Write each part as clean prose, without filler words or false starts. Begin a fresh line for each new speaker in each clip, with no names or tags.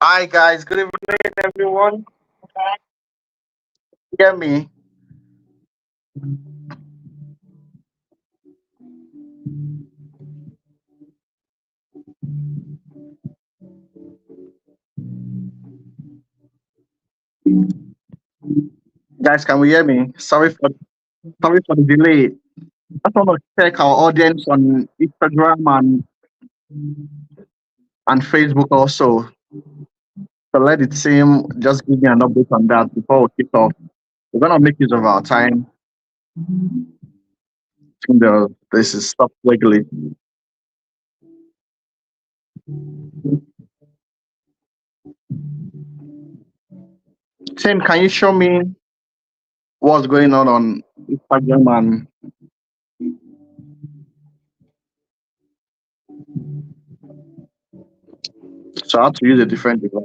Hi guys, good evening everyone. Hear me? Guys, can we hear me? Sorry for the delay. I just want to check our audience on Instagram and Facebook also. So let the team just give me an update on that before we kick off. We're gonna make use of our time. This is stop wiggly. Tim, can you show me what's going on Instagram and so I have to use a different device.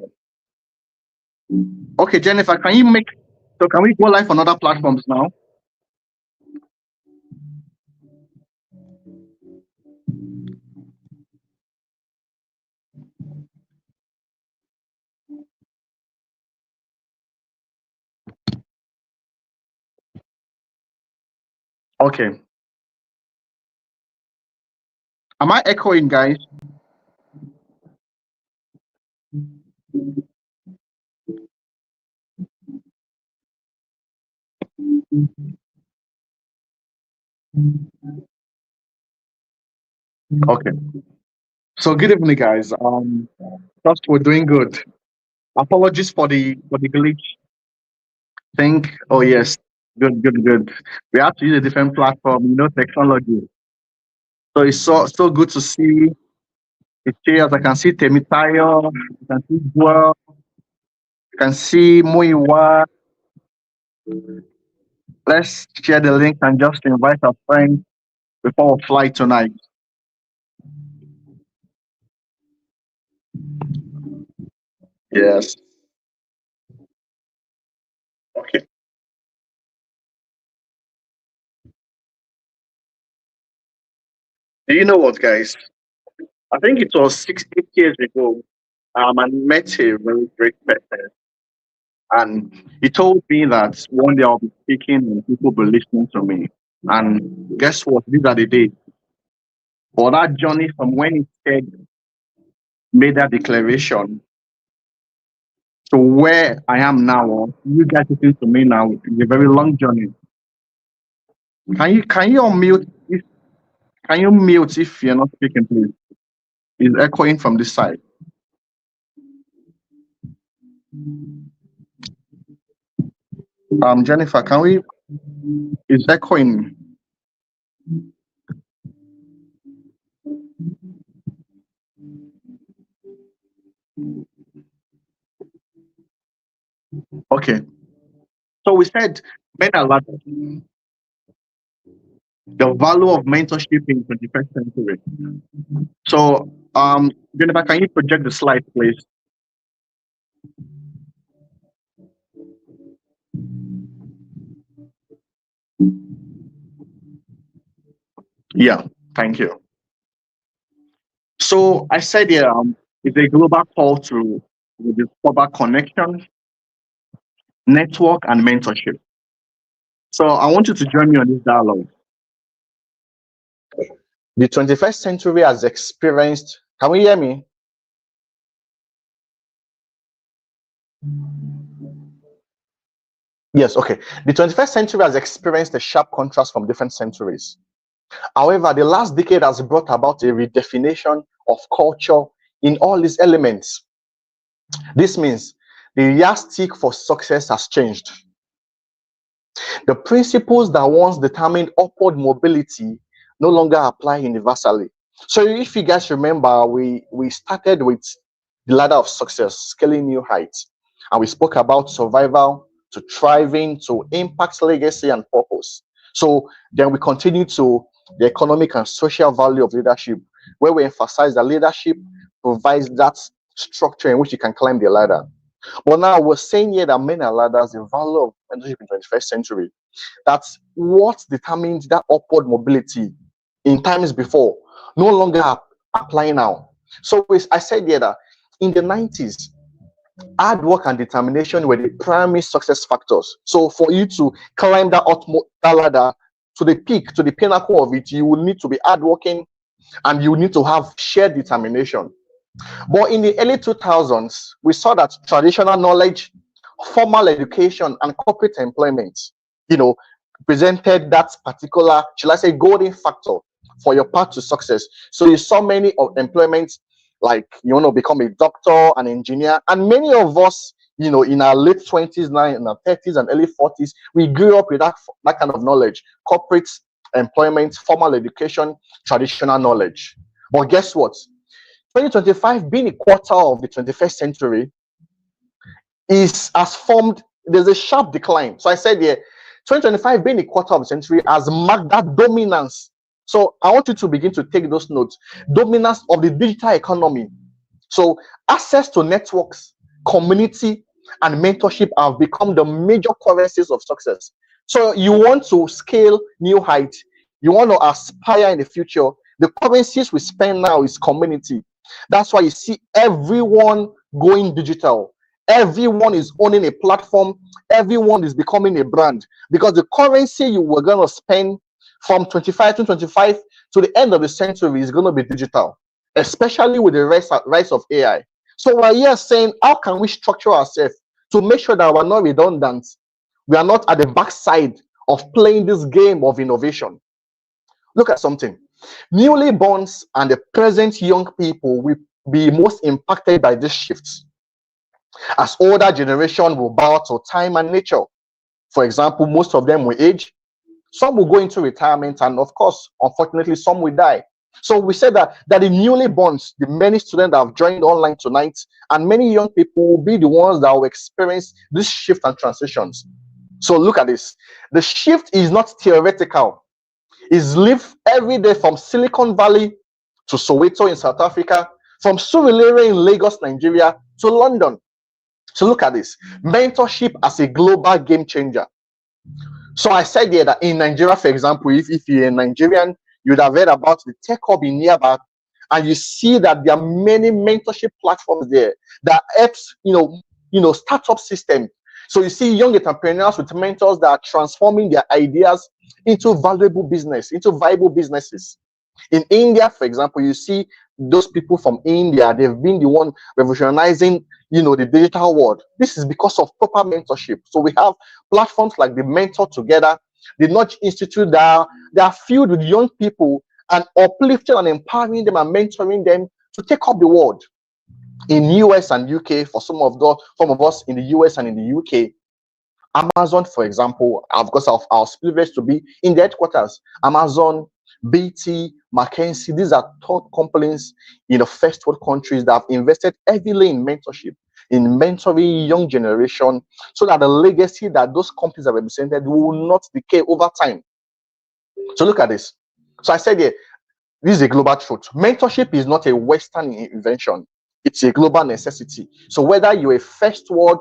Okay, Jennifer, can we go live on other platforms now? Okay. Am I echoing, guys? Okay. So good evening, guys. Trust we're doing good. Apologies for the glitch. Think. Oh yes, good. We have to use a different platform. Technology. So it's so good to see the chairs. I can see Temitayo. I can see Joel. I can see Muiwa. Let's share the link and just invite our friends before we fly tonight. Yes. Okay. Do you know what, guys? I think it was 8 years ago. I met a very great person, and he told me that one day I'll be speaking and people will be listening to me. And guess what? These are the days. For that journey from when he said, made that declaration to where I am now, or you guys listen to me now, it's a very long journey. Can you unmute if can you mute if you're not speaking, please? It's echoing from this side. Jennifer, can we it's echoing. Okay. So we said men are lagging. The value of mentorship in 21st century. So, Jennifer, can you project the slide, please? Yeah, thank you. So I said here, it's a global call to discover connection, network, and mentorship. So I want you to join me on this dialogue. The 21st century has experienced, can we hear me? Yes, okay. The 21st century has experienced a sharp contrast from different centuries. However, the last decade has brought about a redefinition of culture in all its elements. This means the yardstick for success has changed. The principles that once determined upward mobility no longer apply universally. So if you guys remember, we started with the ladder of success, scaling new heights, and we spoke about survival to thriving to impact, legacy, and purpose. So then we continue to the economic and social value of leadership, where we emphasize that leadership provides that structure in which you can climb the ladder. But now we're saying here that men are ladders, the value of mentorship in 21st century. That's what determines that upward mobility in times before, no longer applying now. So I said here that in the 90s, Hard work and determination were the primary success factors. So for you to climb that ladder to the peak, to the pinnacle of it, you will need to be hardworking and you need to have sheer determination. But in the early 2000s, we saw that traditional knowledge, formal education, and corporate employment, you know, presented that particular, shall I say, golden factor for your path to success. So you saw many of employment, like you want to become a doctor, an engineer, and many of us, in our late 20s, now in our 30s and early 40s, we grew up with that kind of knowledge: corporate employment, formal education, traditional knowledge. But guess what? 2025 being a quarter of the 21st century there's a sharp decline. So I said here, 2025 being a quarter of the century has marked that dominance. So I want you to begin to take those notes. Dominance of the digital economy. So access to networks, community, and mentorship have become the major currencies of success. So you want to scale new heights, you want to aspire in the future. The currencies we spend now is community. That's why you see everyone going digital. Everyone is owning a platform. Everyone is becoming a brand, because the currency you were going to spend from 25 to the end of the century is going to be digital, especially with the rise of AI. So we're here saying, how can we structure ourselves to make sure that we're not redundant? We are not at the backside of playing this game of innovation. Look at something. Newly borns and the present young people will be most impacted by these shifts, as older generation will bow to time and nature. For example, most of them will age, some will go into retirement, and of course, unfortunately, some will die. So we said that the newly borns, the many students that have joined online tonight, and many young people will be the ones that will experience this shift and transitions. So look at this. The shift is not theoretical. It's lived every day, from Silicon Valley to Soweto in South Africa, from Surulere in Lagos, Nigeria, to London. So look at this. Mentorship as a global game changer. So I said here that in Nigeria, for example, if you're a Nigerian, you'd have heard about the Tech Hub in Niaba, and you see that there are many mentorship platforms there that helps, startup system. So you see young entrepreneurs with mentors that are transforming their ideas into valuable business, into viable businesses. In India, for example, you see those people from India, they've been the one revolutionizing, the digital world. This is because of proper mentorship. So we have platforms like the Mentor Together, the Nudge Institute, that they are filled with young people and uplifting and empowering them and mentoring them to take up the world. In US and UK, for some of us in the US and in the UK, Amazon, for example, of course, our privilege to be in the headquarters. Amazon, BT, McKinsey, these are top companies in the first world countries that have invested heavily in mentorship, in mentoring young generation, so that the legacy that those companies have represented will not decay over time. So look at this. So I said here, this is a global truth. Mentorship is not a Western invention. It's a global necessity. So whether you're a first world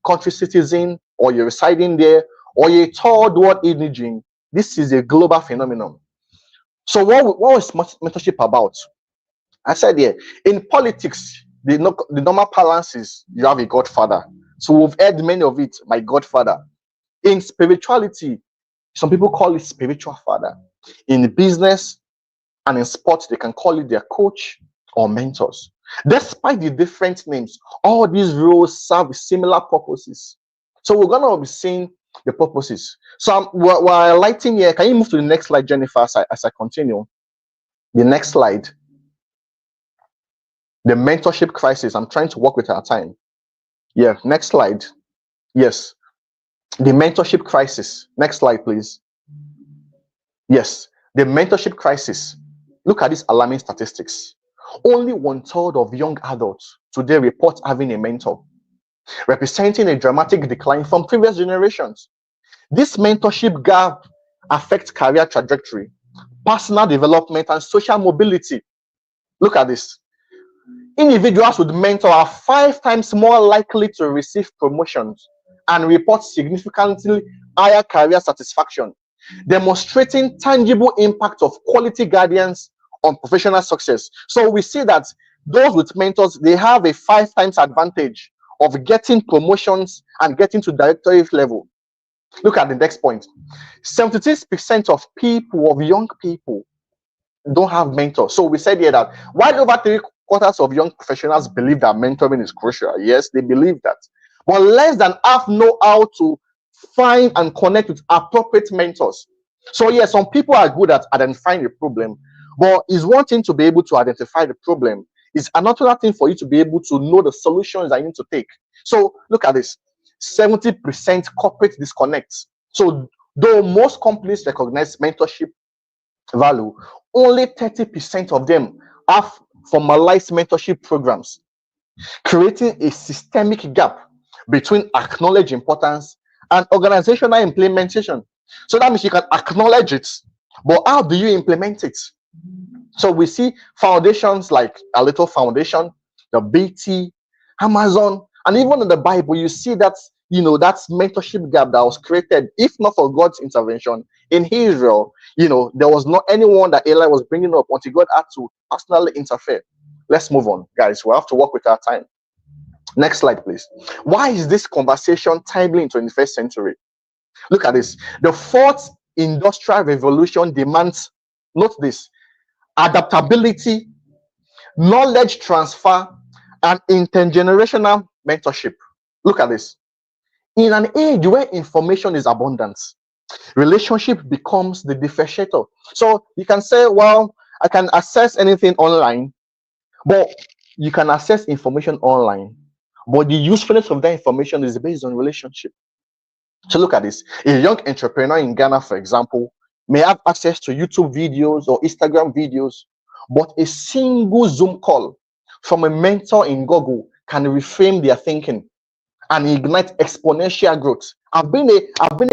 country citizen, or you're residing there, or you're a third world indigenous, this is a global phenomenon. So what was mentorship about? I said here, in politics, the normal balance is you have a godfather. So we've heard many of it, my godfather. In spirituality, some people call it spiritual father. In business and in sports, they can call it their coach or mentors. Despite the different names, all these roles serve similar purposes. So we're going to be seeing the purposes. So we're highlighting here. Can you move to the next slide, Jennifer, as I continue? The next slide. The mentorship crisis. I'm trying to work with our time. Yeah, next slide. Yes. The mentorship crisis. Next slide, please. Yes, the mentorship crisis. Look at these alarming statistics. Only 1/3 of young adults today report having a mentor, representing a dramatic decline from previous generations. This mentorship gap affects career trajectory, personal development, and social mobility. Look at this. Individuals with mentor are 5 times more likely to receive promotions and report significantly higher career satisfaction, demonstrating tangible impact of quality guidance on professional success. So we see that those with mentors, they have a 5 times advantage of getting promotions and getting to directorate level. Look at the next point. 76% of people, of young people, don't have mentors. So we said here that while over 3/4 of young professionals believe that mentoring is crucial, yes, they believe that, but less than half know how to find and connect with appropriate mentors. So yes, some people are good at identifying the problem, but it's one thing to be able to identify the problem. It's another thing for you to be able to know the solutions that you need to take. So look at this: 70% corporate disconnect. So though most companies recognize mentorship value, only 30% of them have formalized mentorship programs, creating a systemic gap between acknowledged importance and organizational implementation. So that means you can acknowledge it, but how do you implement it? So we see foundations like a little foundation, the BT, Amazon, and even in the Bible, you see that that's mentorship gap that was created. If not for God's intervention in Israel, there was not anyone that Eli was bringing up until God had to personally interfere. Let's move on, guys. We have to work with our time. Next slide, please. Why is this conversation timely in 21st century? Look at this. The fourth industrial revolution demands, note this, adaptability, knowledge transfer, and intergenerational mentorship. Look at this. In an age where information is abundant, relationship becomes the differentiator. So you can say, well, I can access anything online, but you can access information online, but the usefulness of that information is based on relationship. So look at this. A young entrepreneur in Ghana, for example, may have access to YouTube videos or Instagram videos, but a single Zoom call from a mentor in Google can reframe their thinking and ignite exponential growth. I've been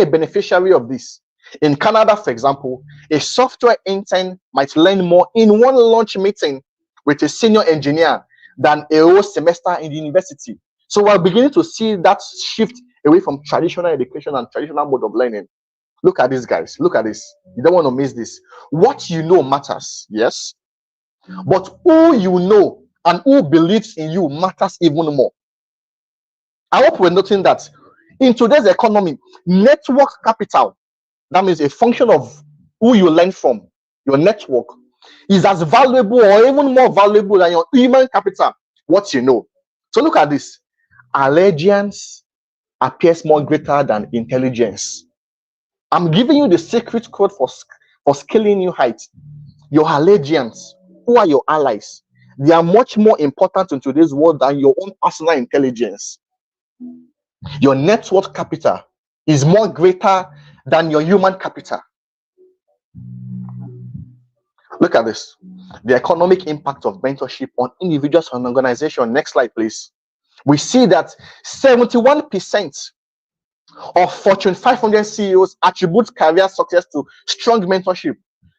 a beneficiary of this. In Canada, for example, a software intern might learn more in one lunch meeting with a senior engineer than a whole semester in the university. So we're beginning to see that shift away from traditional education and traditional mode of learning. Look at this, guys. Look at this. You don't want to miss this. What you know matters, yes, but who you know and who believes in you matters even more. I hope we're noting that in today's economy, network capital, that means a function of who you learn from, your network, is as valuable or even more valuable than your human capital, what you know. So look at this. Allegiance appears more greater than intelligence. I'm giving you the secret code for scaling new heights. Your allegiance. Who are your allies? They are much more important in today's world than your own personal intelligence. Your network capital is more greater than your human capital. Look at this. The economic impact of mentorship on individuals and organizations. Next slide, please. We see that 71% of Fortune 500 CEOs attribute career success to strong mentorship.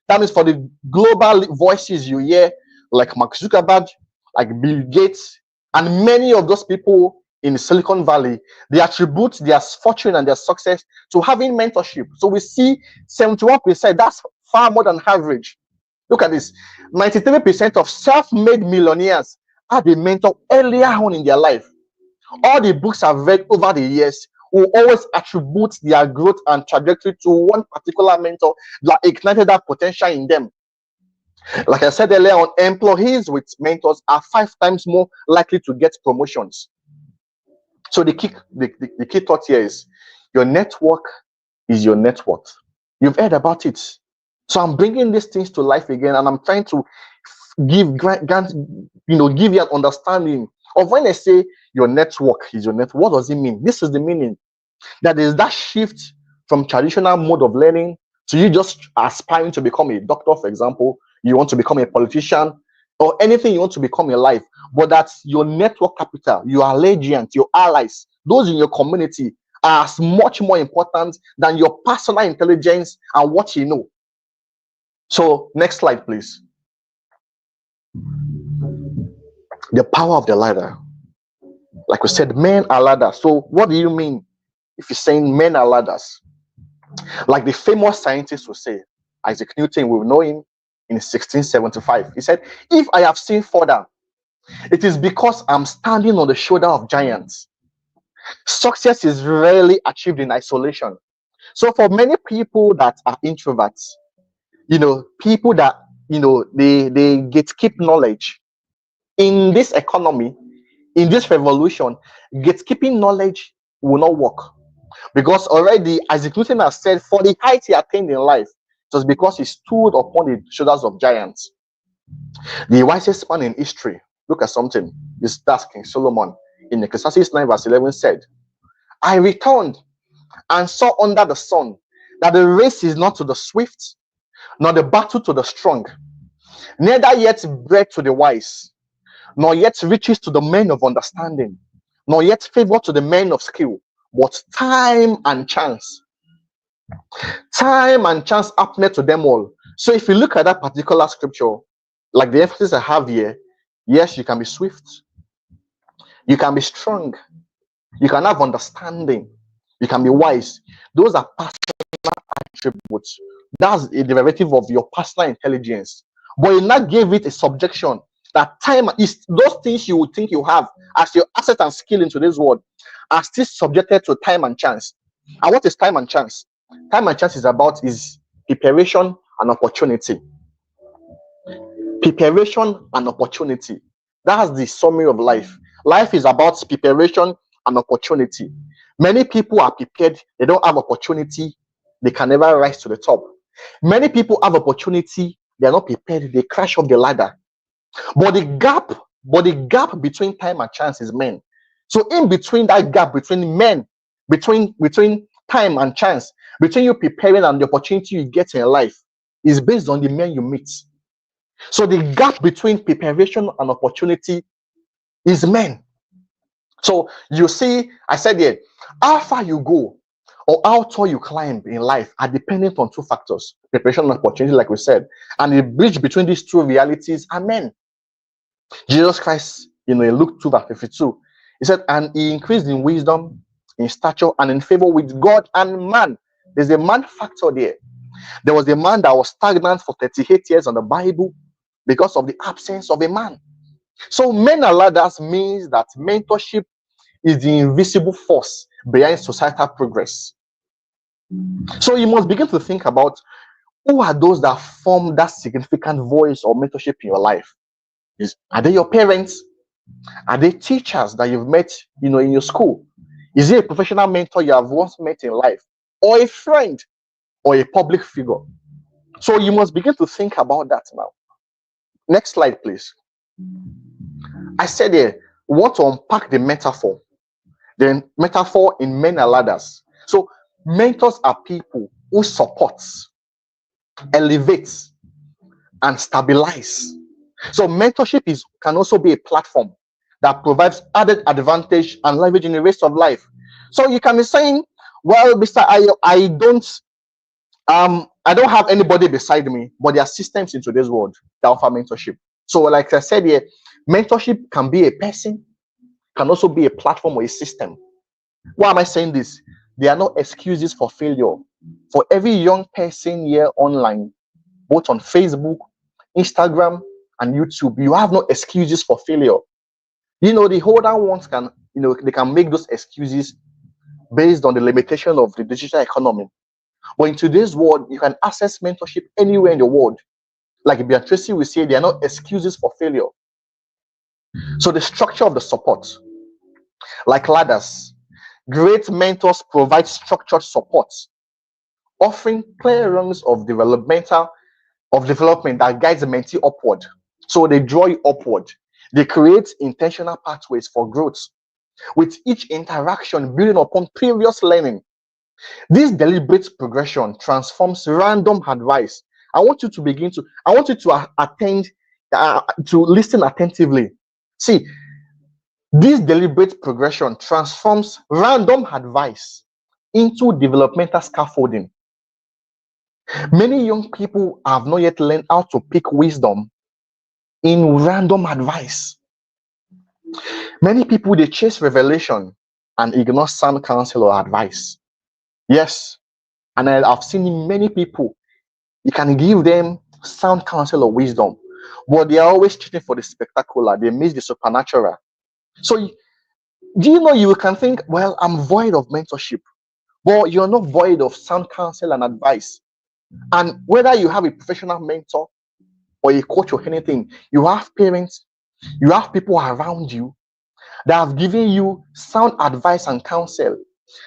That means for the global voices you hear, like Mark Zuckerberg, like Bill Gates, and many of those people in Silicon Valley, they attribute their fortune and their success to having mentorship. So we see 71%, that's far more than average. Look at this. 93% of self-made millionaires had a mentor earlier on in their life. All the books I've read over the years will always attribute their growth and trajectory to one particular mentor that ignited that potential in them. Like I said earlier on, employees with mentors are 5 times more likely to get promotions. So the key thought here is your network is your net worth. You've heard about it. So I'm bringing these things to life again, and I'm trying to give you an understanding of when I say your network is your net. What does it mean? This is the meaning. That is that shift from traditional mode of learning to you just aspiring to become a doctor, for example. You want to become a politician or anything you want to become in life, but that's your network capital, your allegiance, your allies, those in your community are as much more important than your personal intelligence and what you know. So next slide, please. The power of the ladder. Like we said, men are ladders. So what do you mean if you're saying men are ladders? Like the famous scientist will say, Isaac Newton, we know him in 1675. He said, if I have seen further, it is because I'm standing on the shoulder of giants. Success is rarely achieved in isolation. So for many people that are introverts, people that they gatekeep knowledge in this economy, in this revolution, gatekeeping knowledge will not work. Because already, as Newton has said, for the height he attained in life, it was because he stood upon the shoulders of giants. The wisest man in history, look at something, that's King Solomon. In Ecclesiastes 9 verse 11 said, I returned and saw under the sun that the race is not to the swift, nor the battle to the strong, neither yet bread to the wise, nor yet riches to the men of understanding, nor yet favor to the men of skill, but time and chance. Time and chance happened to them all. So if you look at that particular scripture, like the emphasis I have here, yes, you can be swift, you can be strong, you can have understanding, you can be wise. Those are personal attributes. That's a derivative of your personal intelligence. But you not give it a subjection that time is those things you would think you have as your asset and skill into this world are still subjected to time and chance. And what is time and chance? Time and chance is preparation and opportunity. Preparation and opportunity. That's the summary of life. Life is about preparation and opportunity. Many people are prepared, they don't have opportunity, they can never rise to the top. Many people have opportunity, they are not prepared, they crash off the ladder. But the gap between time and chance is men. So in between that gap between men, between time and chance, between you preparing and the opportunity you get in life, is based on the men you meet. So the gap between preparation and opportunity is men. So you see, I said here, how far you go or how tall you climb in life are dependent on two factors: preparation and opportunity, like we said. And the bridge between these two realities are men. Jesus Christ, in Luke 2 verse 52, he said, and he increased in wisdom, in stature, and in favor with God and man. There's a man factor there. There was a man that was stagnant for 38 years on the Bible because of the absence of a man. So men and ladders means that mentorship is the invisible force behind societal progress. So you must begin to think about who are those that form that significant voice or mentorship in your life. Are they your parents? Are they teachers that you've met, in your school? Is it a professional mentor you have once met in life, or a friend, or a public figure? So you must begin to think about that now. Next slide, please. I said here, we want to unpack the metaphor. The metaphor in men and ladders. So mentors are people who support, elevate, and stabilize. So mentorship can also be a platform that provides added advantage and leverage in the race of life. So you can be saying, well, Mr. I don't have anybody beside me, but there are systems in today's world that offer mentorship. So like I said here, mentorship can be a person, can also be a platform or a system. Why am I saying this? There are no excuses for failure. For every young person here online, both on Facebook, Instagram, and YouTube, you have no excuses for failure. The older ones can, they can make those excuses based on the limitation of the digital economy. But in today's world, you can access mentorship anywhere in the world. Like Beatrice will say, there are no excuses for failure. So the structure of the support, like ladders, great mentors provide structured support, offering clear rungs of development that guides the mentee upward. So they draw you upward. They create intentional pathways for growth, with each interaction building upon previous learning. This deliberate progression transforms random advice. I want you to attend, to listen attentively. See, this deliberate progression transforms random advice into developmental scaffolding. Many young people have not yet learned how to pick wisdom in random advice. Many people, they chase revelation and ignore sound counsel or advice. Yes, and I've seen many people, you can give them sound counsel or wisdom, but they are always chasing for the spectacular. They miss the supernatural. So Do you know you can think, well, I'm void of mentorship, but you're not void of sound counsel and advice. And whether you have a professional mentor or a coach or anything, you have parents, you have people around you that have given you sound advice and counsel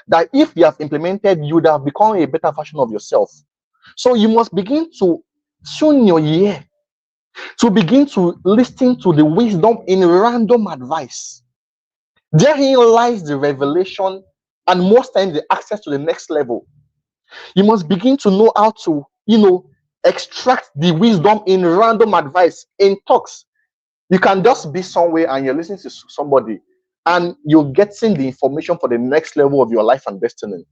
that if you have implemented, you would have become a better version of yourself. So you must begin to tune your ear to begin to listen to the wisdom in random advice. Therein lies the revelation and most times the access to the next level. You must begin to know how to, extract the wisdom in random advice, in talks. You can just be somewhere and you're listening to somebody and you're getting the information for the next level of your life and destiny.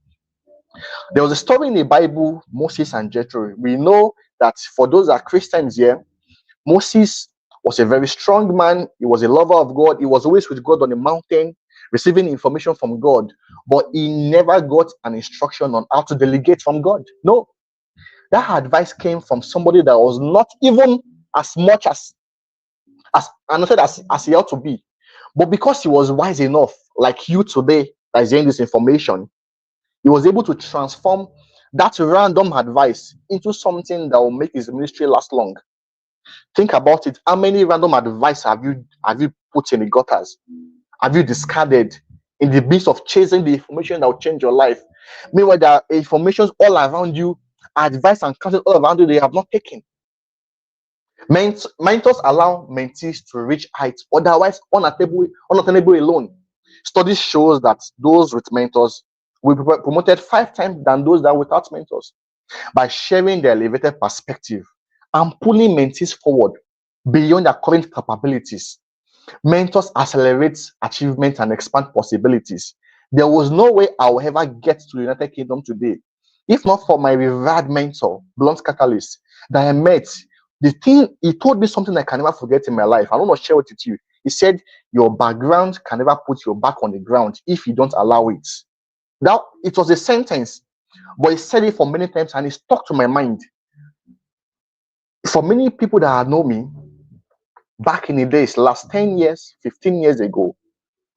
There was a story in the Bible, Moses and Jethro. We know that for those that are Christians here, Moses was a very strong man. He was a lover of God. He was always with God on the mountain, receiving information from God, but he never got an instruction on how to delegate from God. No, that advice came from somebody that was not even as much as anointed as he ought to be. But because he was wise enough, like you today, that is hearing this information, he was able to transform that random advice into something that will make his ministry last long. Think about it. How many random advice have you put in the gutters? Have you discarded in the midst of chasing the information that will change your life? Meanwhile, there are informations all around you, advice and counsel all around you they have not taken. Mentors allow mentees to reach heights otherwise unattainable alone. Studies shows that those with mentors will be promoted 5 times than those that without mentors by sharing their elevated perspective and pulling mentees forward beyond their current capabilities. Mentors accelerate achievement and expand possibilities. There was no way I will ever get to the United Kingdom today if not for my revered mentor, Blunt Catalyst, that I met. The thing he told me something I can never forget in my life. I want to share it with you. He said, "Your background can never put your back on the ground if you don't allow it." Now, it was a sentence, but he said it for many times and it stuck to my mind. For many people that know me, back in the days, last 10 years, 15 years ago,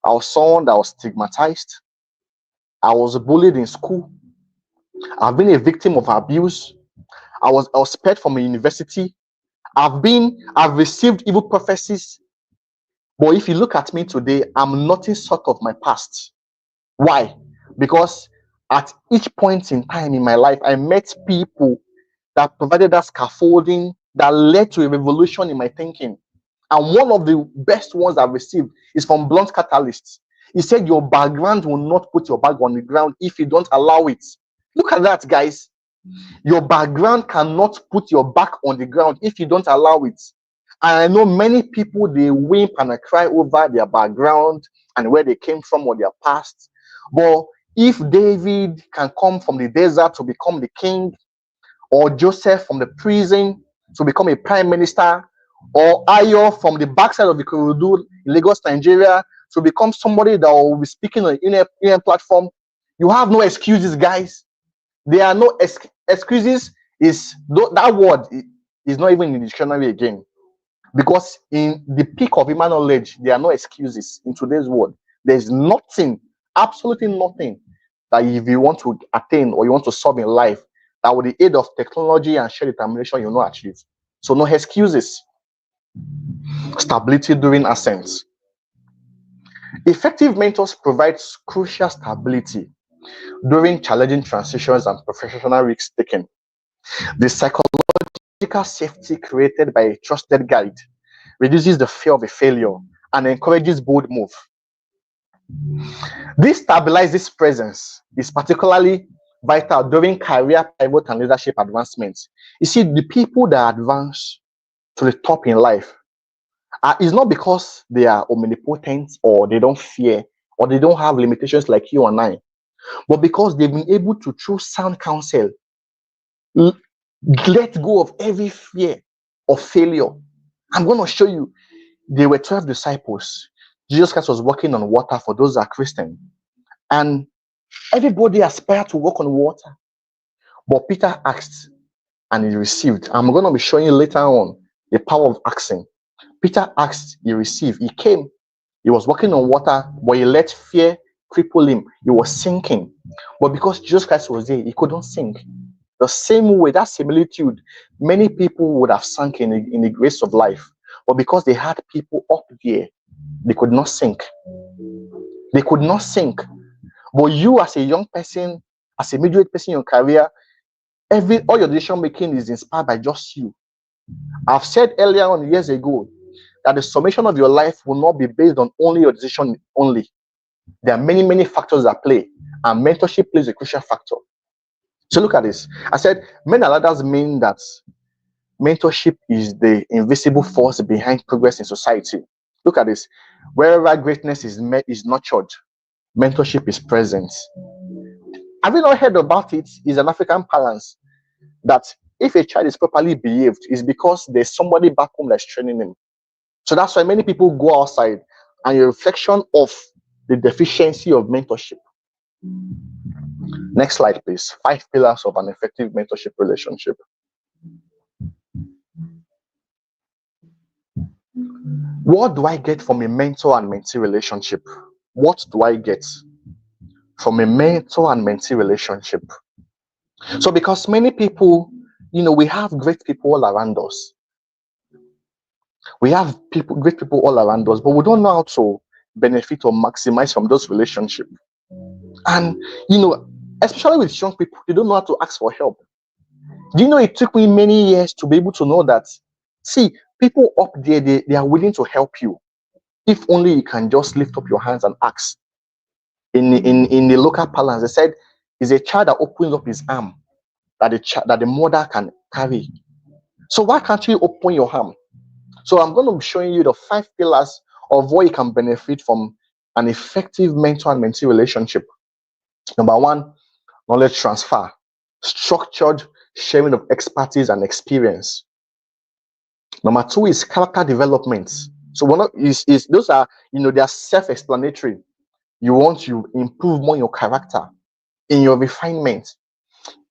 I was someone that was stigmatized. I was bullied in school. I've been a victim of abuse. I was expelled from a university. I've received evil prophecies. But if you look at me today, I'm nothing short of my past. Why? Because at each point in time in my life, I met people that provided that scaffolding that led to a revolution in my thinking. And one of the best ones I've received is from Blunt Catalyst. He said, "Your background will not put your back on the ground if you don't allow it." Look at that, guys. Your background cannot put your back on the ground if you don't allow it. And I know many people, they weep and they cry over their background and where they came from or their past. But if David can come from the desert to become the king, or Joseph from the prison to become a prime minister, or Ayo from the backside of the Ikorodu in Lagos, Nigeria, to become somebody that will be speaking on an internet platform, you have no excuses, guys. There are no excuses. That word is not even in the dictionary again, because in the peak of human knowledge, there are no excuses in today's world. There's nothing, absolutely nothing, that if you want to attain or you want to solve in life, that with the aid of technology and sheer determination, you'll not achieve. So no excuses. Stability during ascent. Effective mentors provide crucial stability during challenging transitions and professional risk taking. The psychological safety created by a trusted guide reduces the fear of a failure and encourages bold move. This stabilizes presence is particularly vital during career pivot and leadership advancements. You see, the people that advance to the top in life is not because they are omnipotent or they don't fear or they don't have limitations like you and I, but because they've been able to, through sound counsel, let go of every fear of failure. I'm going to show you. There were 12 disciples. Jesus Christ was walking on water for those that are Christian. And everybody aspired to walk on water. But Peter asked and he received. I'm going to be showing you later on the power of asking. Peter asked, he received. He came. He was walking on water, but he let fear cripple him. He was sinking. But because Jesus Christ was there, he couldn't sink. The same way, that similitude, many people would have sunk in the grace of life. But because they had people up there, they could not sink. They could not sink. But you, as a young person, as a middle-aged person in your career, all your decision making is inspired by just you. I've said earlier on, years ago, that the summation of your life will not be based on only your decision only. There are many factors that play, and mentorship plays a crucial factor. So look at this. I said men and others mean that mentorship is the invisible force behind progress in society. Look at this. Wherever greatness is nurtured, mentorship is present. Have you not heard about it? It's an African balance that if a child is properly behaved, it's because there's somebody back home that's training him. So that's why many people go outside, and a reflection of the deficiency of mentorship. Next slide, please. 5 pillars of an effective mentorship relationship. What do I get from a mentor and mentee relationship? What do I get from a mentor and mentee relationship? So because many people, we have great people all around us. We have great people all around us, but we don't know how to benefit or maximize from those relationships. And, especially with young people, they don't know how to ask for help. Do you know it took me many years to be able to know that, see, people up there, they are willing to help you. If only you can just lift up your hands and ask. In the local parlance, they said, it's a child that opens up his arm that the mother can carry. So why can't you open your arm? So I'm going to be showing you the 5 pillars of what you can benefit from an effective mentor and mentee relationship. Number 1, knowledge transfer, structured sharing of expertise and experience. Number 2 is character development. So those are, they are self-explanatory. You want to improve more your character, in your refinement,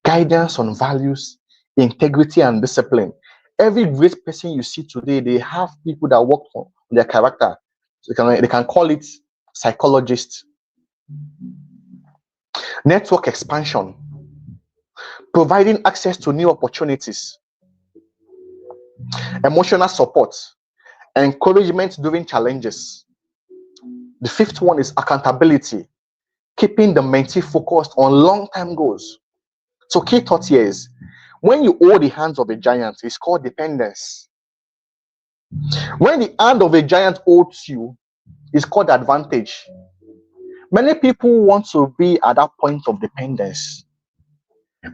guidance on values, integrity and discipline. Every great person you see today, they have people that work on their character. So they can call it psychologists. Network expansion, providing access to new opportunities. Emotional support, encouragement during challenges. The 5th one is accountability, keeping the mentee focused on long-term goals. So key thought here is, when you hold the hands of a giant, it's called dependence. When the hand of a giant holds you, it's called advantage. Many people want to be at that point of dependence.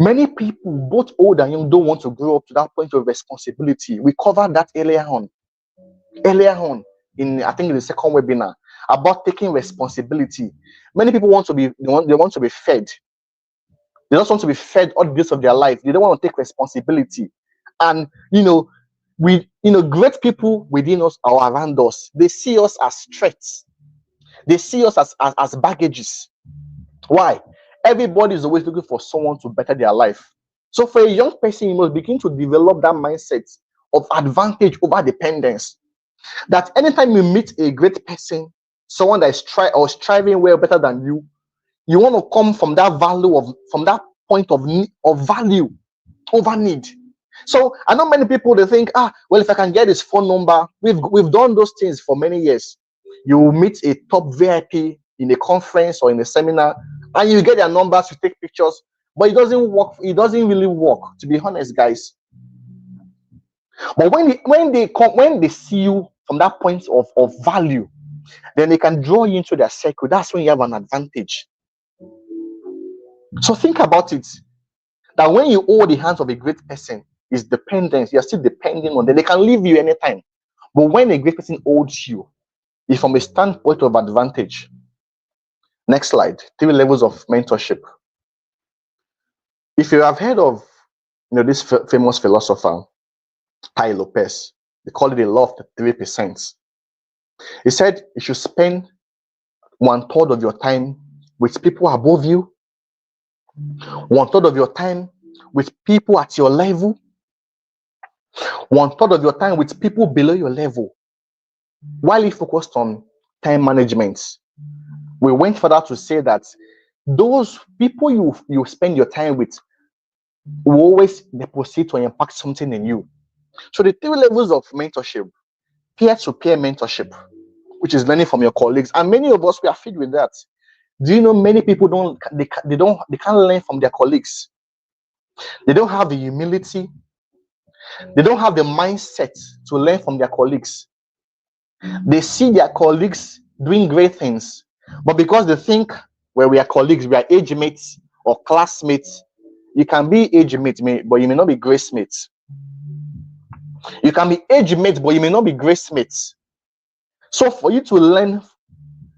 Many people, both old and young, don't want to grow up to that point of responsibility. We covered that earlier on in, I think, in the second webinar about taking responsibility. Many people want to be fed. They just want to be fed all the days of their life. They don't want to take responsibility. And great people within us or around us, they see us as threats. They see us as baggages. Why? Everybody is always looking for someone to better their life. So for a young person, you must begin to develop that mindset of advantage over dependence. That anytime you meet a great person, someone that is striving well better than you, you want to come from that point of value over need. So I know many people, they think, well, if I can get his phone number, we've done those things for many years. You meet a top VIP in a conference or in a seminar, and you get their numbers, you take pictures, but it doesn't work. It doesn't really work, to be honest, guys. But when they see you from that point of value, then they can draw you into their circle. That's when you have an advantage. So think about it, that when you hold the hands of a great person, is dependence. You're still depending on them. They can leave you anytime. But when a great person holds you, it's from a standpoint of advantage. Next slide. 3 levels of mentorship. If you have heard of this famous philosopher, Tai Lopez, they call it the law of the 3%. He said you should spend 1/3 of your time with people above you, 1/3 of your time with people at your level, 1/3 of your time with people below your level, while he focused on time management. We went further to say that those people you spend your time with will always deposit or impact something in you. So the three levels of mentorship: peer-to-peer mentorship, which is learning from your colleagues, and many of us we are filled with that. Do you know many people they can't learn from their colleagues? They don't have the humility, they don't have the mindset to learn from their colleagues. They see their colleagues doing great things, but because they think, well, we are colleagues, we are age mates or classmates. You can be age mate, but you may not be grace mates. You can be age mates, but you may not be grace mates. So for you to learn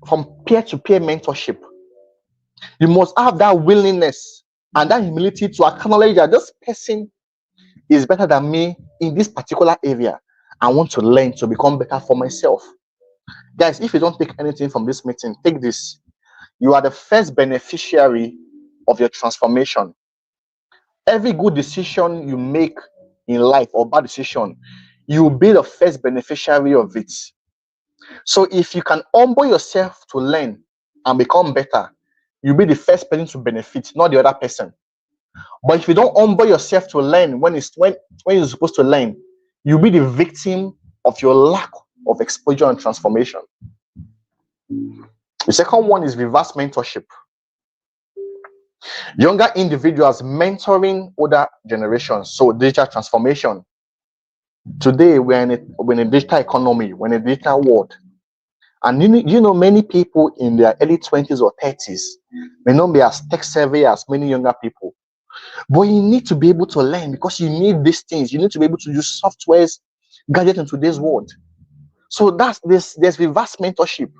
from peer-to-peer mentorship, you must have that willingness and that humility to acknowledge that this person is better than me in this particular area. I want to learn to become better for myself. Guys, if you don't take anything from this meeting, take this. You are the first beneficiary of your transformation. Every good decision you make in life or bad decision, you will be the first beneficiary of it. So if you can humble yourself to learn and become better, you'll be the first person to benefit, not the other person. But if you don't humble yourself to learn when you're supposed to learn, you'll be the victim of your lack of exposure and transformation. The second one is reverse mentorship. Younger individuals mentoring older generations. So digital transformation. Today we're in a digital economy, we're in a digital world. And you know many people in their early 20s or 30s may not be as tech savvy as many younger people. But you need to be able to learn because you need these things. You need to be able to use softwares, gadgets in today's world. So there's reverse mentorship.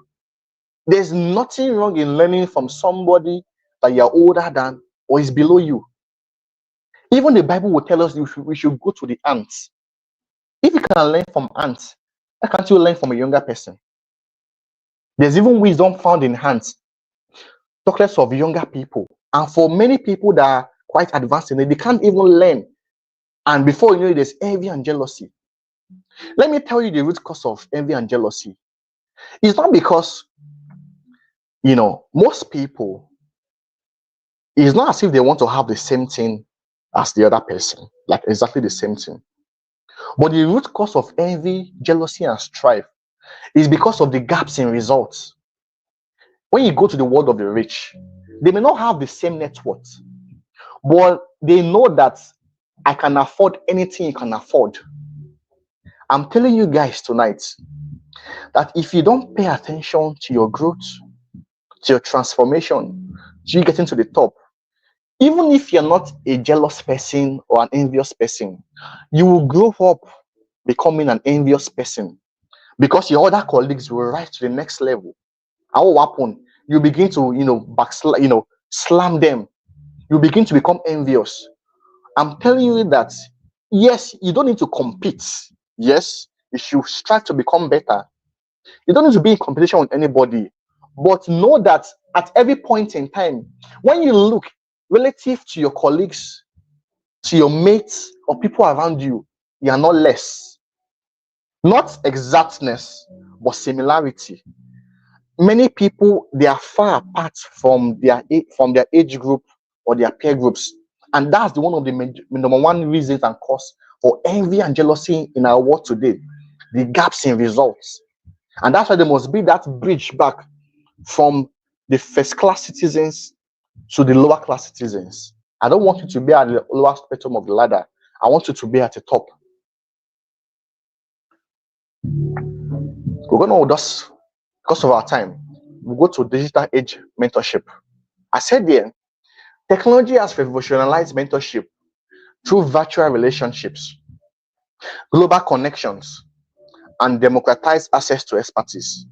There's nothing wrong in learning from somebody that you're older than or is below you. Even the Bible will tell us we should go to the ants. If you can learn from ants, why can't you learn from a younger person? There's even wisdom found in ants. Talk less of younger people. And for many people that are quite advanced in it, they can't even learn. And before you know it, there's envy and jealousy. Let me tell you the root cause of envy and jealousy. It's not because, most people, it's not as if they want to have the same thing as the other person, like exactly the same thing. But the root cause of envy, jealousy, and strife is because of the gaps in results. When you go to the world of the rich, they may not have the same net worth, but they know that I can afford anything you can afford. I'm telling you guys tonight that if you don't pay attention to your growth, to your transformation, to you getting to the top, even if you're not a jealous person or an envious person, you will grow up becoming an envious person because your other colleagues will rise to the next level. And what will happen? You begin to, slam them. You begin to become envious. I'm telling you that, yes, you don't need to compete. Yes, you should strive to become better. You don't need to be in competition with anybody. But know that at every point in time, when you look relative to your colleagues, to your mates, or people around you, you are not less. Not exactness, but similarity. Many people, they are far apart from their age group or their peer groups. And that's one of the number one reasons and cause for envy and jealousy in our world today. The gaps in results. And that's why there must be that bridge back from the first class citizens to the lower class citizens. I don't want you to be at the lower spectrum of the ladder. I want you to be at the top. We're going to just, because of our time, we'll go to digital age mentorship. I said there, technology has revolutionized mentorship through virtual relationships, global connections, and democratized access to expertise.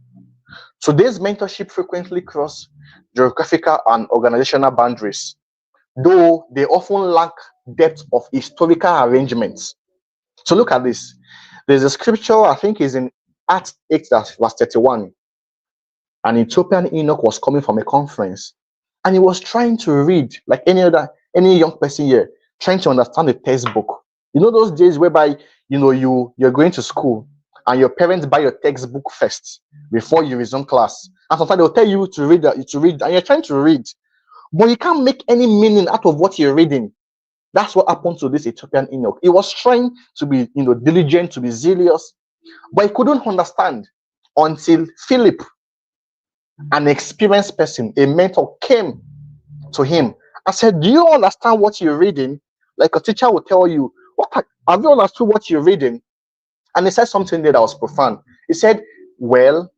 Today's mentorship frequently cross geographical and organizational boundaries, though they often lack depth of historical arrangements. So look at this. There's a scripture, I think is in Acts 8, verse 31. An Ethiopian eunuch was coming from a conference and he was trying to read, like any young person here, trying to understand the textbook. You know those days whereby you're going to school and your parents buy your textbook first before you resume class. And sometimes they'll tell you to read, and you're trying to read, but you can't make any meaning out of what you're reading. That's what happened to this Ethiopian eunuch. He was trying to be, diligent, to be zealous, but he couldn't understand until Philip, an experienced person, a mentor, came to him and said, "Do you understand what you're reading?" Like a teacher will tell you, have you understood what you're reading? And he said something there that was profound. He said, "Well,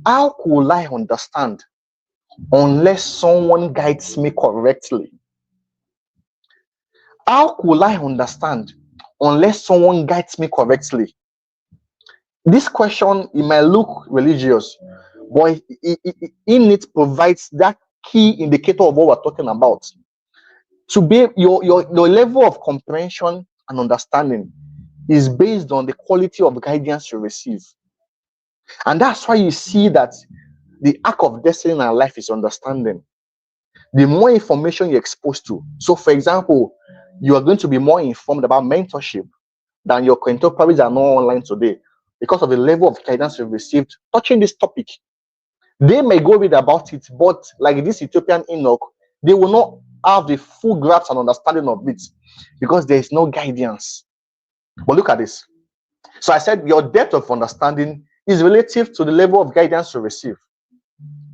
how could I understand unless someone guides me correctly? How could I understand unless someone guides me correctly?" This question, it might look religious, but in it provides that key indicator of what we're talking about. To be your level of comprehension and understanding is based on the quality of guidance you receive. And that's why you see that the arc of destiny in our life is understanding. The more information you're exposed to. So, for example, you are going to be more informed about mentorship than your contemporaries are not online today because of the level of guidance you've received touching this topic. They may go read about it, but like this Ethiopian eunuch, they will not have the full grasp and understanding of it because there is no guidance. But look at this. So I said your depth of understanding is relative to the level of guidance you receive.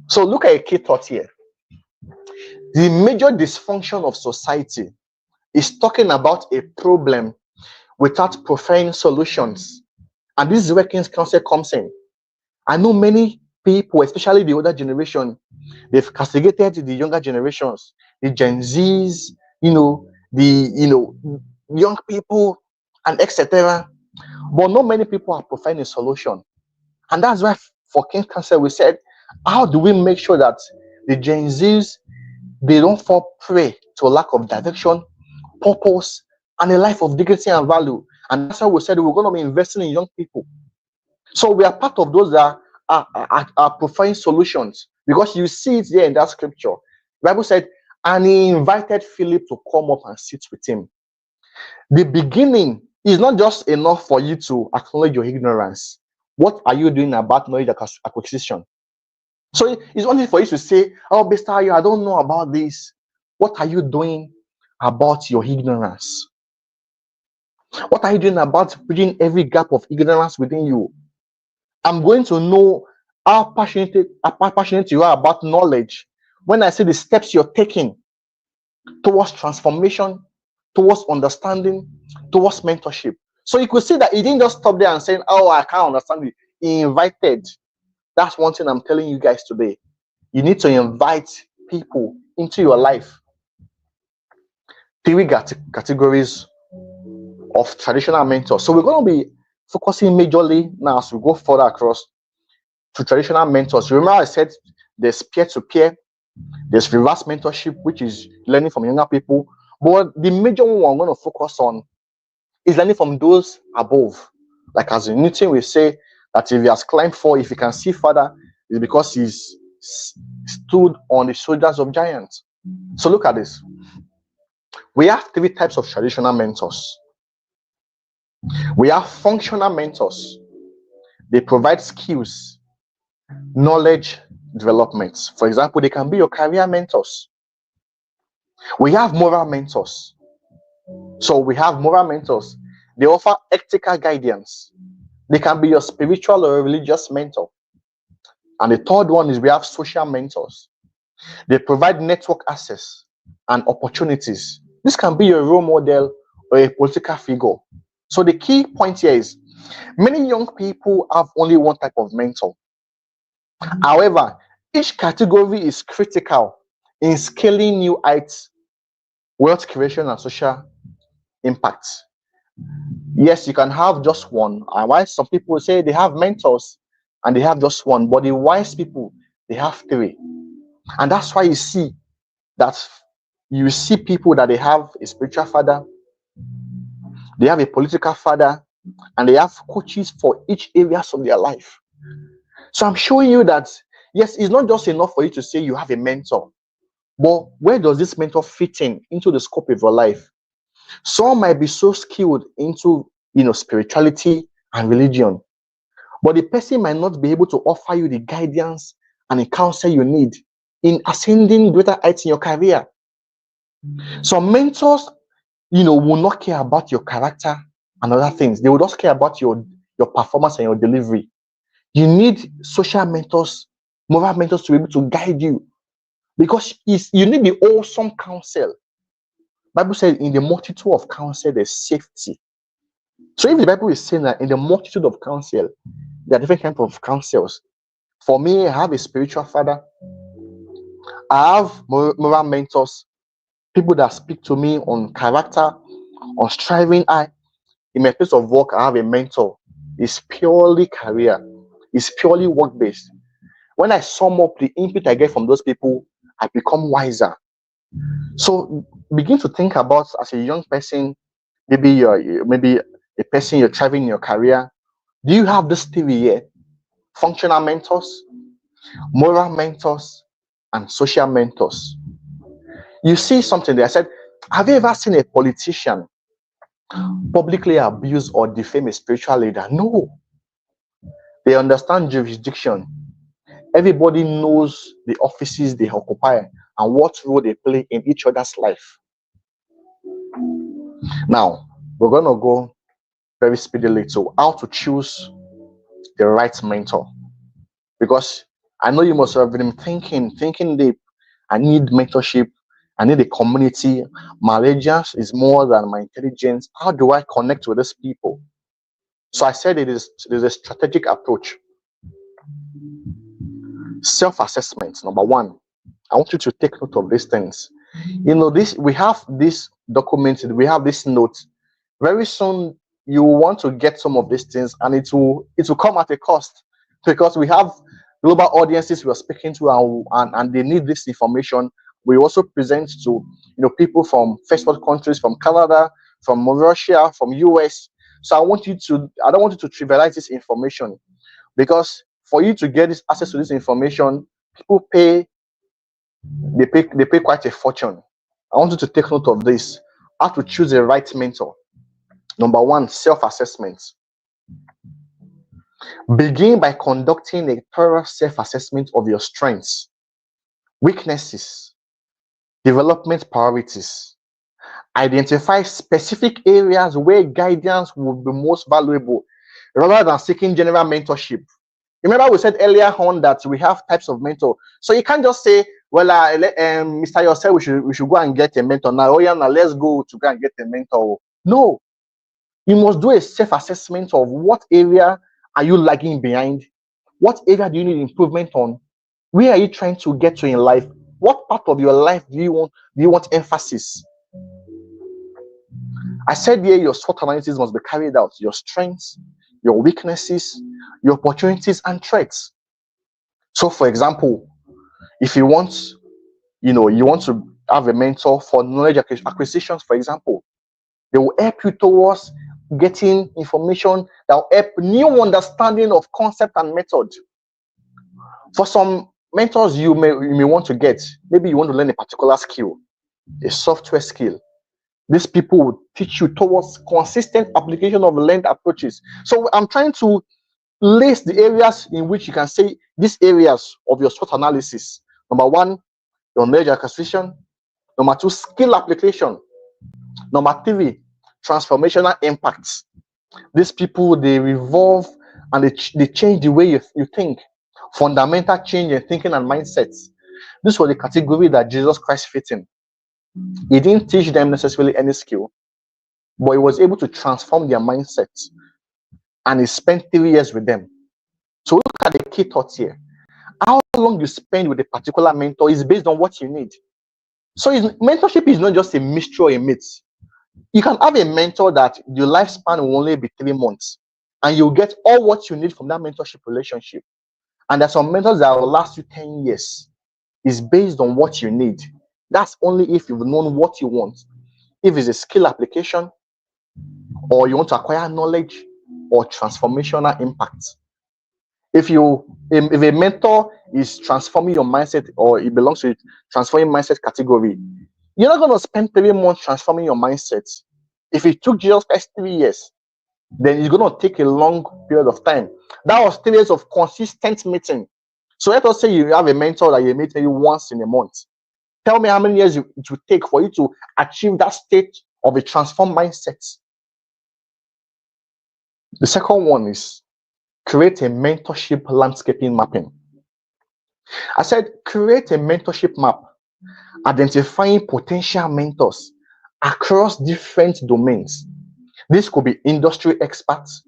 So look at a key thought here. The major dysfunction of society is talking about a problem without preferring solutions. And this is where King's Counsel comes in. I know many people, especially the older generation, they've castigated the younger generations, the Gen Zs, the young people, and etc. But not many people are providing a solution. And that's why for King's Counsel, we said, how do we make sure that the Gen Zs, they don't fall prey to a lack of direction, purpose, and a life of dignity and value? And that's why we said we're going to be investing in young people. So we are part of those that are providing solutions, because you see it there in that scripture. The Bible said, and he invited Philip to come up and sit with him. The beginning is not just enough for you to acknowledge your ignorance. What are you doing about knowledge acquisition? So it's only for you to say, "Oh, Bestayo, I don't know about this." What are you doing about your ignorance? What are you doing about bridging every gap of ignorance within you? I'm going to know how passionate you are about knowledge when I see the steps you're taking towards transformation, towards understanding, towards mentorship. So you could see that he didn't just stop there and saying, "Oh, I can't understand it." He invited. That's one thing I'm telling you guys today. You need to invite people into your life. Three categories of traditional mentors. So we're going to be focusing majorly now as we go further across to traditional mentors. Remember I said there's peer-to-peer, there's reverse mentorship, which is learning from younger people. But the major one we're going to focus on is learning from those above. Like as in Newton, we say that if he has climbed far, if he can see further, it's because he's stood on the shoulders of giants. So look at this. We have three types of traditional mentors. We have functional mentors. They provide skills, knowledge, development. For example, they can be your career mentors. We have moral mentors. So we have moral mentors. They offer ethical guidance. They can be your spiritual or religious mentor. And the third one is we have social mentors. They provide network access and opportunities. This can be your role model or a political figure. So the key point here is many young people have only one type of mentor. However, each category is critical in scaling new heights, wealth creation, and social impact. Yes, you can have just one. And why some people say they have mentors and they have just one, but the wise people, they have three. And that's why you see people that they have a spiritual father, they have a political father, and they have coaches for each areas of their life. So I'm showing you that, yes, it's not just enough for you to say you have a mentor, but where does this mentor fit into the scope of your life? Some might be so skilled into spirituality and religion. but the person might not be able to offer you the guidance and the counsel you need in ascending greater heights in your career. Some mentors, will not care about your character and other things. They will just care about your performance and your delivery. You need social mentors, moral mentors to be able to guide you, because you need the wholesome counsel. Bible said, in the multitude of counsel, there's safety. So if the Bible is saying that in the multitude of counsel, there are different kinds of counsels. For me, I have a spiritual father. I have moral mentors, people that speak to me on character, on striving. In my place of work, I have a mentor. It's purely career. It's purely work-based. When I sum up the input I get from those people, I become wiser. So begin to think about, as a young person, maybe a person you're thriving in your career. Do you have this theory here? Functional mentors, moral mentors, and social mentors. You see something there. I said, have you ever seen a politician publicly abuse or defame a spiritual leader? No. They understand jurisdiction. Everybody knows the offices they occupy and what role they play in each other's life. Now, we're going to go very speedily to how to choose the right mentor. Because I know you must have been thinking deep. I need mentorship. I need a community. My intelligence is more than my intelligence. How do I connect with these people? So I said there's a strategic approach. Self-assessment, number one. I want you to take note of these things. We have this documented, we have this note. Very soon you want to get some of these things, and it will come at a cost, because we have global audiences we are speaking to, and they need this information. We also present to people from first world countries, from Canada, from Russia, from US. So I don't want you to trivialize this information, because for you to get this access to this information, people pay quite a fortune. I want you to take note of this. How to choose the right mentor. Number one, self-assessment. Begin by conducting a thorough self-assessment of your strengths, weaknesses, development priorities. Identify specific areas where guidance would be most valuable, rather than seeking general mentorship. Remember, we said earlier on that we have types of mentor. So you can't just say, well, Mr. Yourself, we should go and get a mentor now. Oh yeah, now let's go to go and get a mentor. No, you must do a self-assessment of what area are you lagging behind, what area do you need improvement on, where are you trying to get to in life, what part of your life do you want emphasis. I said here, your SWOT analysis must be carried out. Your strengths, your weaknesses, your opportunities and threats. So for example, if you want to have a mentor for knowledge acquisitions, for example, they will help you towards getting information that will help new understanding of concept and method. For some mentors you may want to get, maybe you want to learn a particular skill, a software skill. These people will teach you towards consistent application of learned approaches. So I'm trying to list the areas in which you can say these areas of your SWOT analysis. Number one, your knowledge acquisition. Number two, skill application. Number three, transformational impacts. These people, they revolve and they change the way you think. Fundamental change in thinking and mindsets. This was the category that Jesus Christ fit in. He didn't teach them necessarily any skill, but he was able to transform their mindsets, and he spent 3 years with them. So look at the key thoughts here. How long you spend with a particular mentor is based on what you need. So mentorship is not just a mystery or a myth. You can have a mentor that your lifespan will only be 3 months, and you'll get all what you need from that mentorship relationship. And there's some mentors that will last you 10 years. It's based on what you need. That's only if you've known what you want. If it's a skill application, or you want to acquire knowledge, or transformational impact. If a mentor is transforming your mindset, or it belongs to transforming mindset category, you're not going to spend 3 months transforming your mindset. If it took Jesus Christ 3 years, then it's going to take a long period of time. That was 3 years of consistent meeting. So let us say you have a mentor that you meet maybe once in a month. Tell me how many years it will take for you to achieve that state of a transformed mindset. The second one is create a mentorship landscaping mapping. I said create a mentorship map, identifying potential mentors across different domains. This could be industry experts.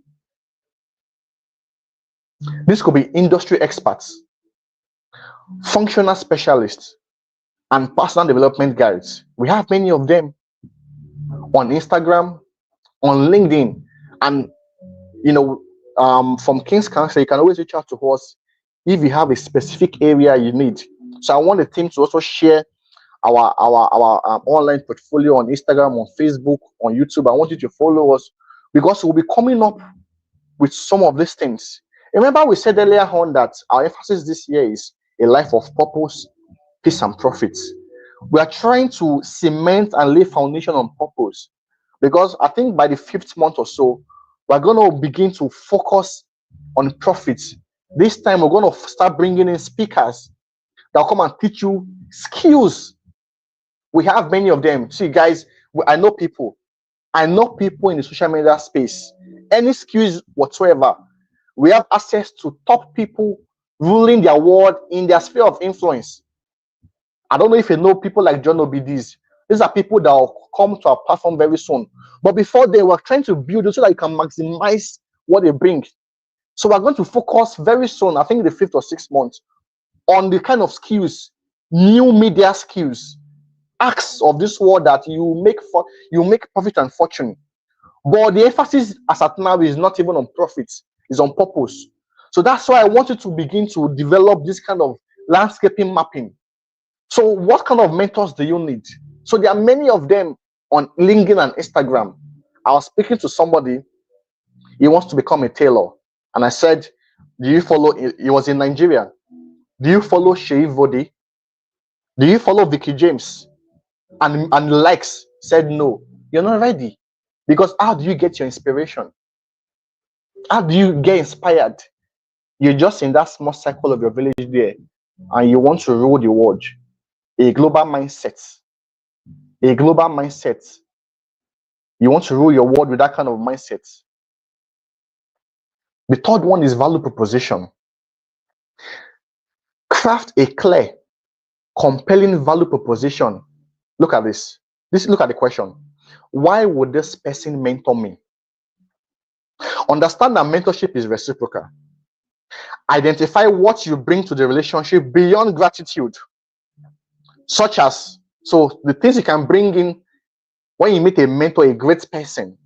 Functional specialists, and personal development guides. We have many of them on Instagram, on LinkedIn, and from King's Council, you can always reach out to us if you have a specific area you need. So I want the team to also share our online portfolio on Instagram, on Facebook, on YouTube. I want you to follow us because we'll be coming up with some of these things. Remember, we said earlier on that our emphasis this year is a life of purpose, peace, and profits. We are trying to cement and lay foundation on purpose, because I think by the 5th month or so, we're going to begin to focus on profits. This time, we're going to start bringing in speakers that will come and teach you skills. We have many of them. See, guys, I know people in the social media space. Any skills whatsoever, we have access to top people ruling their world in their sphere of influence. I don't know if you know people like John Obidis. These are people that will come to our platform very soon. But before they were trying to build it so that you can maximize what they bring. So we're going to focus very soon, I think the 5th or 6th month, on the kind of skills, new media skills, acts of this world that you make profit and fortune. But the emphasis as at now is not even on profits, it's on purpose. So that's why I wanted to begin to develop this kind of landscaping mapping. So what kind of mentors do you need? So there are many of them on LinkedIn and Instagram. I was speaking to somebody, he wants to become a tailor. And I said, do you follow, he was in Nigeria. Do you follow Shei Vodi? Do you follow Vicky James? And likes said no. You're not ready. Because how do you get your inspiration? How do you get inspired? You're just in that small circle of your village there, and you want to rule the world. A global mindset. You want to rule your world with that kind of mindset. The third one is value proposition. Craft a clear, compelling value proposition. Look at this. Look at the question. Why would this person mentor me? Understand that mentorship is reciprocal. Identify what you bring to the relationship beyond gratitude. Such as, so the things you can bring in when you meet a mentor, a great person,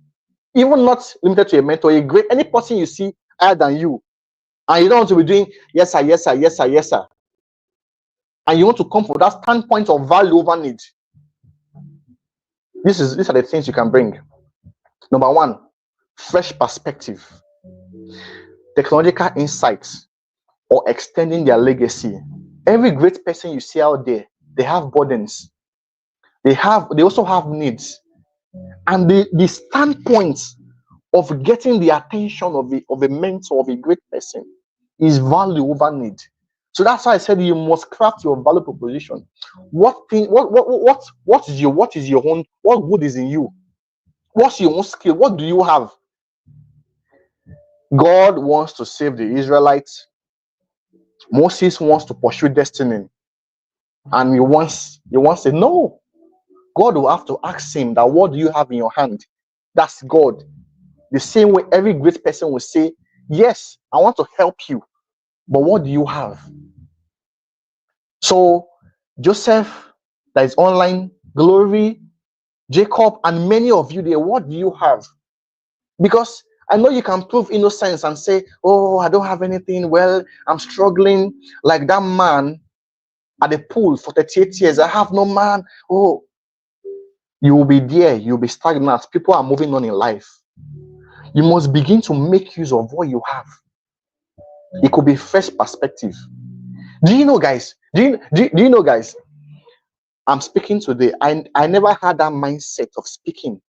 even not limited to a mentor, any person you see higher than you, and you don't want to be doing yes sir, yes sir, yes sir, yes sir, and you want to come for that standpoint of value over need. These are the things you can bring. Number one, fresh perspective, technological insights, or extending their legacy. Every great person you see out there, they have burdens. They also have needs. And the standpoint of getting the attention of a mentor, of a great person, is value over need. So that's why I said you must craft your value proposition. What is your own? What good is in you? What's your own skill? What do you have? God wants to save the Israelites. Moses wants to pursue destiny, and he wants to know. God will have to ask him that, what do you have in your hand? That's God. The same way every great person will say, yes, I want to help you, but what do you have? So Joseph, that is online, Glory, Jacob, and many of you there, what do you have? Because I know you can prove innocence and say, oh, I don't have anything. Well, I'm struggling like that man at the pool for 38 years. I have no man. Oh, you will be there. You'll be stagnant. People are moving on in life. You must begin to make use of what you have. It could be fresh perspective. Do you know, guys? Do you know, guys? I'm speaking today. I never had that mindset of speaking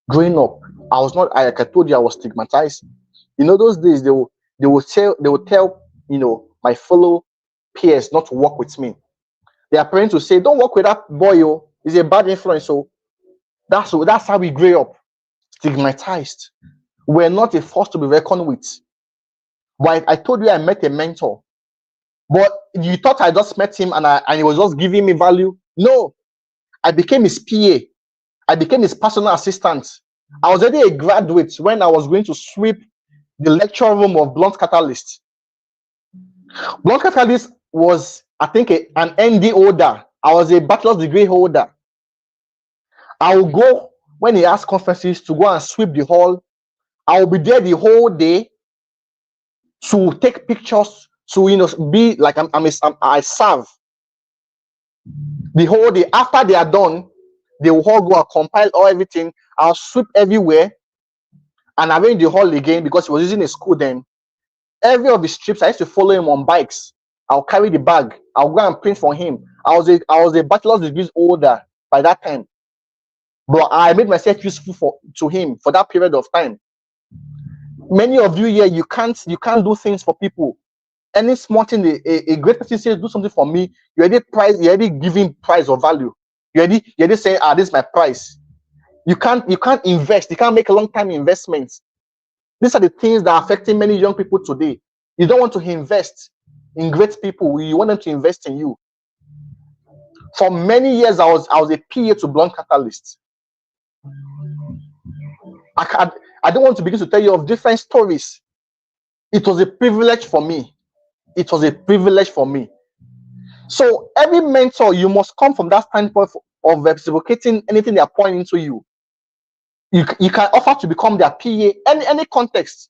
Growing up, I was not, like I told you, I was stigmatized. Those days they will tell my fellow peers not to work with me. Their parents will say, don't work with that boy, oh, he's a bad influence. So that's how we grew up, stigmatized. We're not a force to be reckoned with. But I told you I met a mentor. But you thought I just met him and he was just giving me value. No, I became his PA. I became his personal assistant. I was already a graduate when I was going to sweep the lecture room of Blunt Catalyst. Blunt Catalyst was, I think, an ND holder. I was a bachelor's degree holder. I will go when he has conferences to go and sweep the hall. I will be there the whole day to take pictures, to be like I serve the whole day. After they are done, they will all go and compile all everything. I'll sweep everywhere and arrange the hall again because he was using a school then. Every of his trips, I used to follow him on bikes. I'll carry the bag. I'll go and print for him. I was a bachelor's degree holder by that time, but I made myself useful to him for that period of time. Many of you here, you can't do things for people. Any small thing a great person says, do something for me, you're already giving price or value. You're already saying, this is my price. You can't invest. You can't make a long-term investments. These are the things that are affecting many young people today. You don't want to invest in great people. You want them to invest in you. For many years, I was a PA to Blunt Catalyst. I don't want to begin to tell you of different stories. It was a privilege for me. It was a privilege for me. So every mentor, you must come from that standpoint of reciprocating anything they are pouring into you. You can offer to become their PA, any context.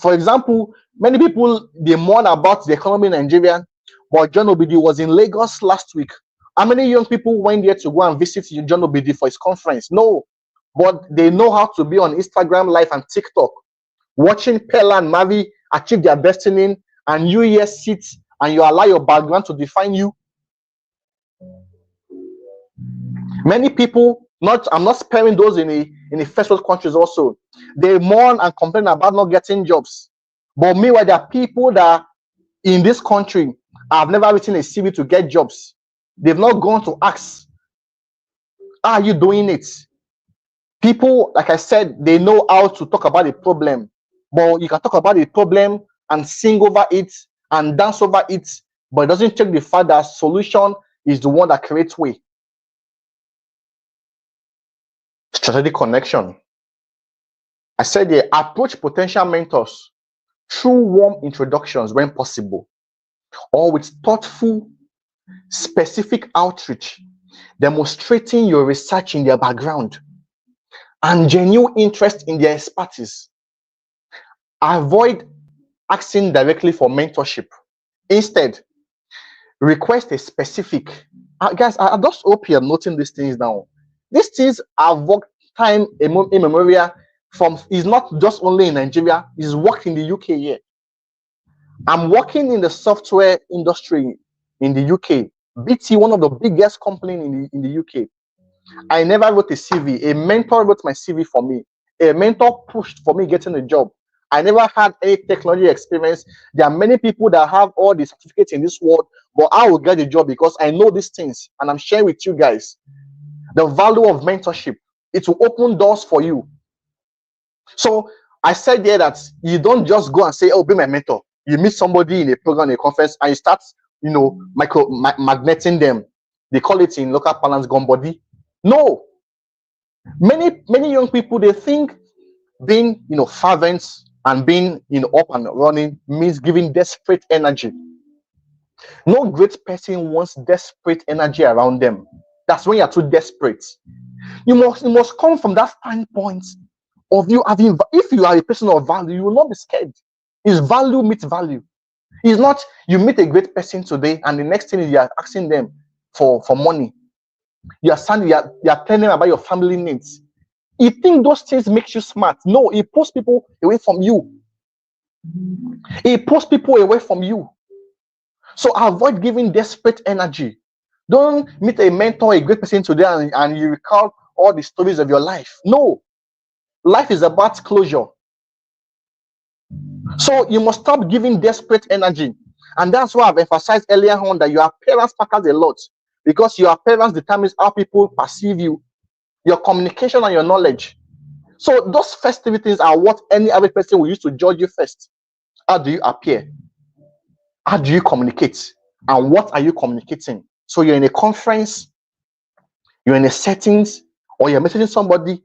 For example, many people, they mourn about the economy in Nigeria, but John Obidi was in Lagos last week. How many young people went there to go and visit John Obidi for his conference? No, but they know how to be on Instagram Live and TikTok, watching Pella and Mavi achieve their destiny, and you here sit and you allow your background to define you. Many people, I'm not sparing those in the first world countries also, they mourn and complain about not getting jobs. But meanwhile, there are people that in this country have never written a CV to get jobs. They've not gone to ask, how are you doing it? People, like I said, they know how to talk about the problem, but you can talk about the problem and sing over it and dance over it, but it doesn't check the fact that solution is the one that creates way. Strategic connection. I said they approach potential mentors through warm introductions when possible, or with thoughtful, specific outreach, demonstrating your research in their background and genuine interest in their expertise. Avoid asking directly for mentorship. Instead, request a specific. Guys, I just hope you're noting these things now. These things have worked time immemorial. It's not just only in Nigeria, it's worked in the UK here. I'm working in the software industry in the UK. BT, one of the biggest companies in the UK. I never wrote a CV. A mentor wrote my CV for me. A mentor pushed for me getting a job. I never had any technology experience. There are many people that have all the certificates in this world, but I will get a job because I know these things and I'm sharing with you guys. The value of mentorship, it will open doors for you. So I said there that you don't just go and say, oh, be my mentor. You meet somebody in a program, a conference, and you start, magneting them. They call it in local parlance, gun body. No. Many young people, they think being, fervent and being, up and running means giving desperate energy. No great person wants desperate energy around them. That's when you're too desperate. You must come from that standpoint of you having. If you are a person of value, you will not be scared. It's value meets value. It's not you meet a great person today and the next thing is you are asking them for money. You are telling them about your family needs. You think those things makes you smart? No, it pulls people away from you. It pulls people away from you. So avoid giving desperate energy. Don't meet a mentor, a great person today, and you recall all the stories of your life. No. Life is about closure. So you must stop giving desperate energy. And that's why I've emphasized earlier on that your appearance matters a lot, because your appearance determines how people perceive you, your communication and your knowledge. So those first three things are what any average person will use to judge you first. How do you appear? How do you communicate? And what are you communicating? So you're in a conference, you're in a settings, or you're messaging somebody,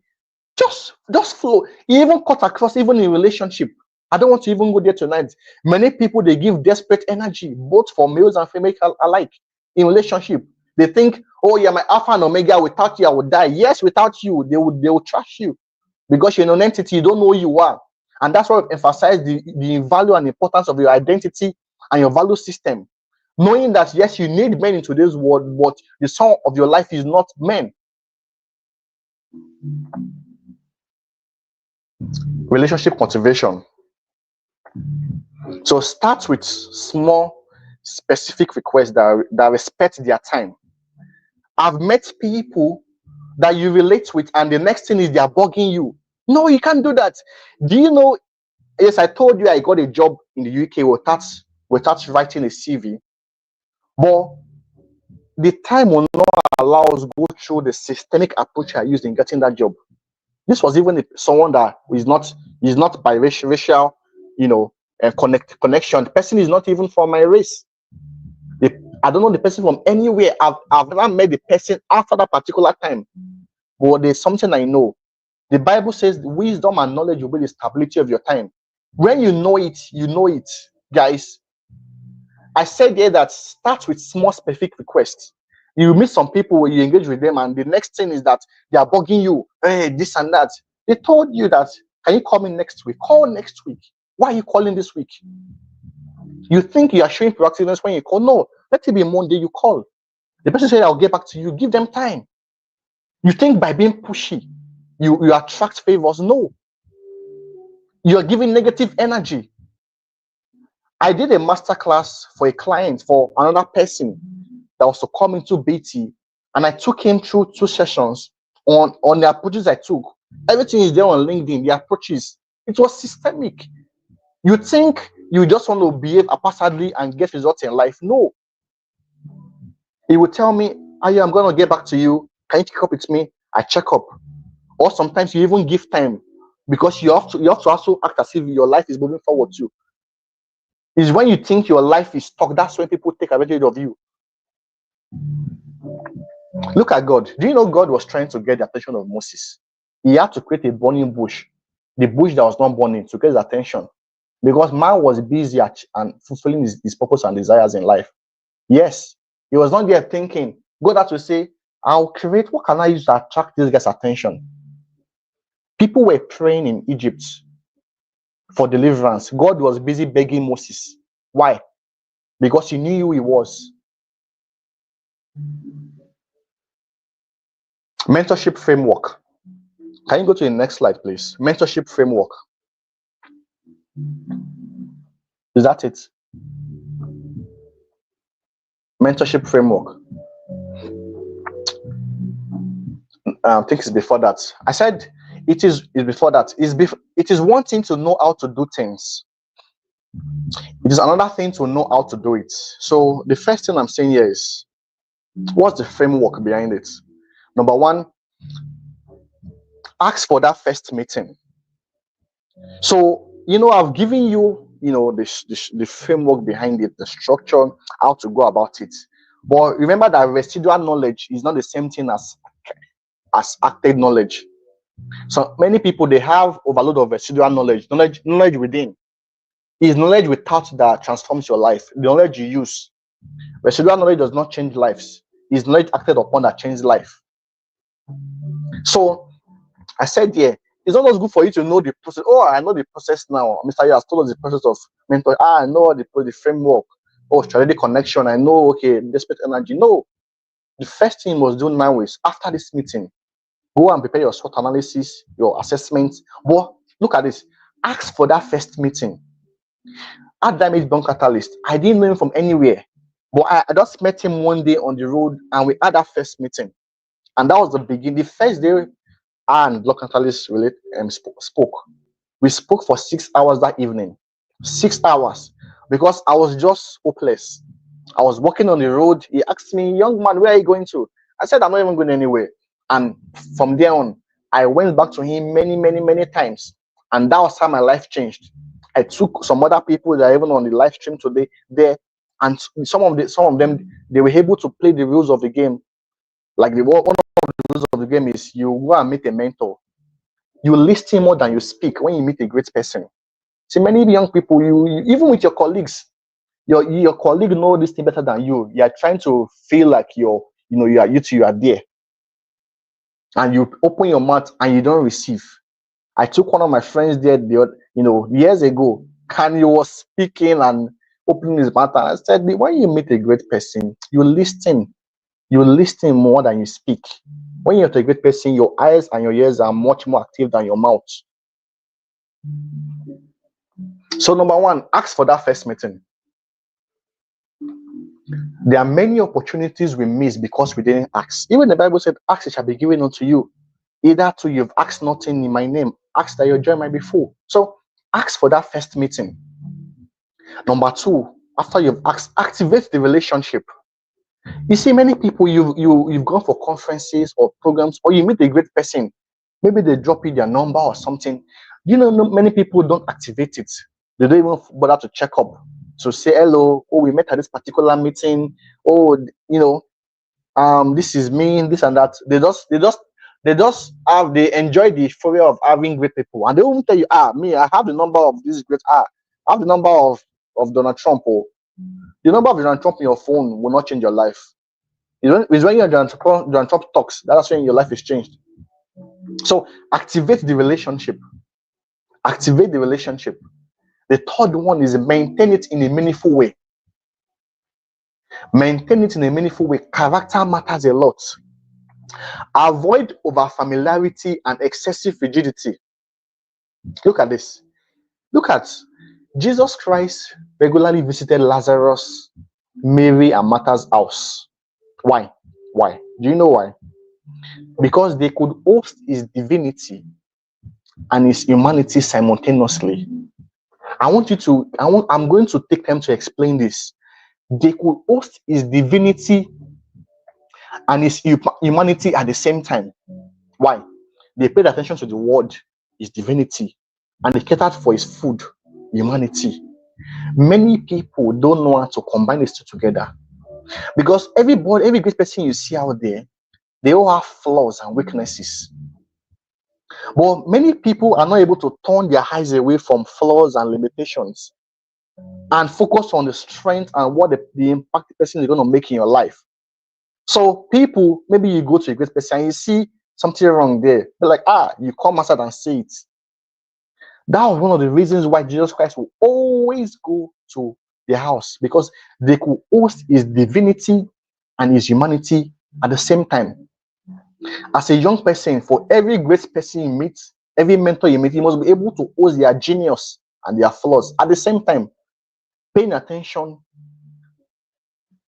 just flow. You even cut across, even in relationship. I don't want to even go there tonight. Many people, they give desperate energy, both for males and females alike, in relationship. They think, oh, you're my alpha and omega. Without you, I would die. Yes, without you, they will trash you, because you're an entity, you don't know who you are. And that's why I've emphasized the value and importance of your identity and your value system. Knowing that, yes, you need men in today's world, but the sum of your life is not men. Relationship motivation. So start with small, specific requests that respect their time. I've met people that you relate with, and the next thing is they are bugging you. No, you can't do that. Do you know? Yes, I told you I got a job in the UK without writing a CV, but the time will not allow us go through the systemic approach I used in getting that job. This was even someone that is not biracial, connection. The person is not even from my race. I don't know the person from anywhere. I've never met the person after that particular time, but there's something I know. The Bible says wisdom and knowledge will be the stability of your time. When you know it, guys. I said here that start with small specific requests. You meet some people where you engage with them, and the next thing is that they are bugging you. Hey, this and that. They told you that, can you call me next week? Call next week. Why are you calling this week? You think you are showing proactiveness when you call. No, let it be Monday you call. The person said, I'll get back to you. Give them time. You think by being pushy, you attract favors. No. You're giving negative energy. I did a masterclass for a client, for another person that was to come into BT, and I took him through 2 sessions on the approaches I took. Everything is there on LinkedIn, the approaches. It was systemic. You think you just want to behave haphazardly and get results in life. No. He would tell me, I'm going to get back to you. Can you check up with me? I check up. Or sometimes you even give time, because you have to also act as if your life is moving forward too. Is when you think your life is stuck, that's when people take advantage of you. Look at God. Do you know God was trying to get the attention of Moses? He had to create a burning bush, the bush that was not burning, to get his attention, because man was busy and fulfilling his purpose and desires in life. Yes, he was not there thinking. God had to say, I'll create, what can I use to attract this guy's attention? People were praying in Egypt for deliverance. God was busy begging Moses. Why? Because he knew who he was. Mentorship framework. Can you go to the next slide, please? Mentorship framework. Is that it? Mentorship framework. I think it's before that. I said it is before that. It is one thing to know how to do things. It is another thing to know how to do it. So the first thing I'm saying here is, what's the framework behind it? Number one, ask for that first meeting. So, I've given you, the framework behind it, the structure, how to go about it. But remember that residual knowledge is not the same thing as active knowledge. So many people, they have overload of residual knowledge within. Is knowledge without that transforms your life. The knowledge you use. Residual knowledge does not change lives. Is knowledge acted upon that changes life. So I said here, it's not always good for you to know the process. Oh, I know the process now. Mr. You has told us the process of mentor. I know the framework. Oh, strategic connection. I know, okay, desperate energy. No. The first thing you must do now is, after this meeting, go and prepare your SWOT analysis, your assessment. But look at this. Ask for that first meeting. At Damage Born Catalyst, I didn't know him from anywhere. But I just met him one day on the road, and we had that first meeting. And that was the beginning. The first day and block catalyst spoke. We spoke for 6 hours that evening. 6 hours. Because I was just hopeless. I was walking on the road. He asked me, young man, where are you going to? I said, I'm not even going anywhere. And from there on, I went back to him many, many, many times. And that was how my life changed. I took some other people that are even on the live stream today there, and some of them, they were able to play the rules of the game. Like one of the rules of the game is you go and meet a mentor. You listen more than you speak when you meet a great person. See, many young people, you even with your colleagues, your colleague know this thing better than you. You are trying to feel like you are there, and you open your mouth and you don't receive. I took one of my friends there, years ago, and he was speaking and opening his mouth. And I said, when you meet a great person, you listen. You listen more than you speak. When you're a great person, your eyes and your ears are much more active than your mouth. So number one, ask for that first meeting. There are many opportunities we miss because we didn't ask. Even the Bible said, ask, it shall be given unto you. Either to you've asked nothing in my name, ask that your joy might be full. So ask for that first meeting. Number two, after you've asked, activate the relationship. You see, many people, you've gone for conferences or programs, or you meet a great person. Maybe they drop you their number or something. Many people don't activate it. They don't even bother to check up. So say hello. Oh, we met at this particular meeting. Oh, this is me, this and that. They enjoy the euphoria of having great people, and they won't tell you, I have the number of this great. I have the number of Donald Trump. Or the number of Donald Trump in your phone will not change your life. It's when you're Donald Trump talks, that's when your life is changed. So activate the relationship. Activate the relationship. The third one is maintain it in a meaningful way. Maintain it in a meaningful way. Character matters a lot. Avoid over familiarity and excessive rigidity. Look at this. Look at Jesus Christ regularly visited Lazarus, Mary, and Martha's house. Why? Why? Do you know why? Because they could host his divinity and his humanity simultaneously. I'm going to take time to explain this. They could host his divinity and his humanity at the same time. Why? They paid attention to the word, his divinity, and they catered for his food, humanity. Many people don't know how to combine these two together. Because every great person you see out there, they all have flaws and weaknesses. But many people are not able to turn their eyes away from flaws and limitations and focus on the strength and what the impact the person is going to make in your life. So people, maybe you go to a great person and you see something wrong there. They're like, you come outside and say it. That was one of the reasons why Jesus Christ will always go to their house, because they could host his divinity and his humanity at the same time. As a young person, for every great person you meet, every mentor you meet, you must be able to host their genius and their flaws at the same time, paying attention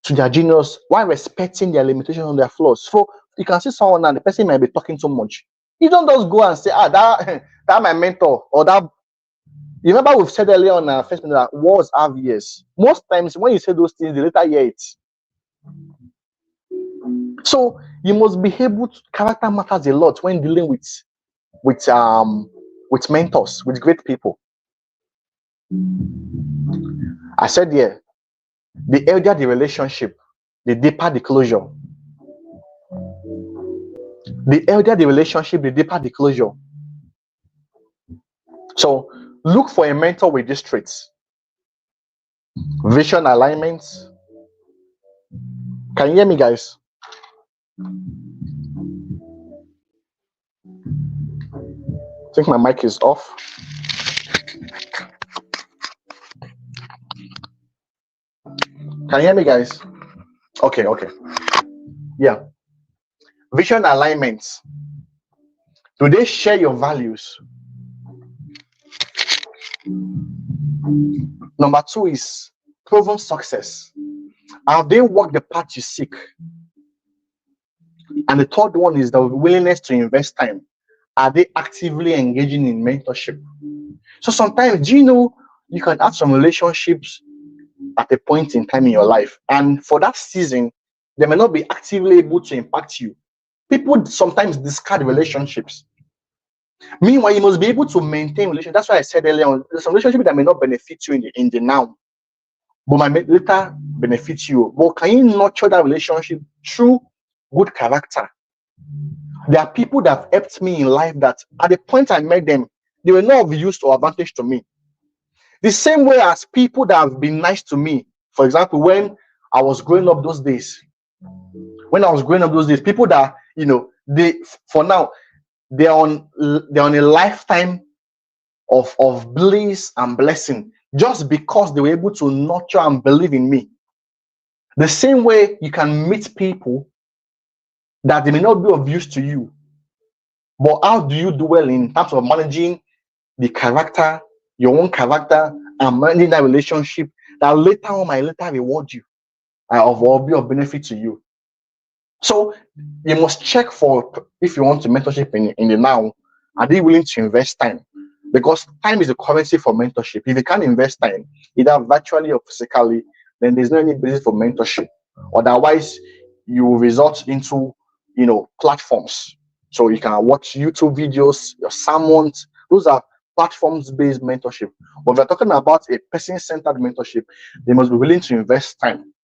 to their genius while respecting their limitations and their flaws. So you can see someone and the person might be talking too much. You don't just go and say, that my mentor, or that. You remember we've said earlier on our first minute that words have ears. Most times when you say those things, they later hear it. So you must be able to, character matters a lot when dealing with mentors, with great people. I said here, the healthier the relationship, the deeper the closure. The healthier the relationship, the deeper the closure. So look for a mentor with these traits: vision alignment. Can you hear me, guys? I think my mic is off. Can you hear me, guys? Okay. Yeah. Vision alignment. Do they share your values? Number two is proven success. Have they walked the path you seek? And the third one is the willingness to invest time. Are they actively engaging in mentorship? So sometimes, do you know, you can have some relationships at a point in time in your life, and for that season, they may not be actively able to impact you. People sometimes discard relationships. Meanwhile, you must be able to maintain relationships. That's why I said earlier on, there's some relationship that may not benefit you in the now, but might later benefit you. But can you nurture that relationship through good character? There are people that have helped me in life that at the point I met them, they were not of use or advantage to me. The same way as people that have been nice to me. For example, when I was growing up those days, people that, they, for now, they're on a lifetime of bliss and blessing just because they were able to nurture and believe in me. The same way you can meet people that they may not be of use to you, but how do you do well in terms of managing the character, your own character, and managing that relationship that later on might later reward you or be of benefit to you. So you must check for, if you want to mentorship in the now, are they willing to invest time? Because time is the currency for mentorship. If you can't invest time, either virtually or physically, then there's no any basis for mentorship. Otherwise, you will result into, platforms. So you can watch YouTube videos, your sermons. Those are platforms-based mentorship. But if we're talking about a person-centered mentorship, they must be willing to invest time.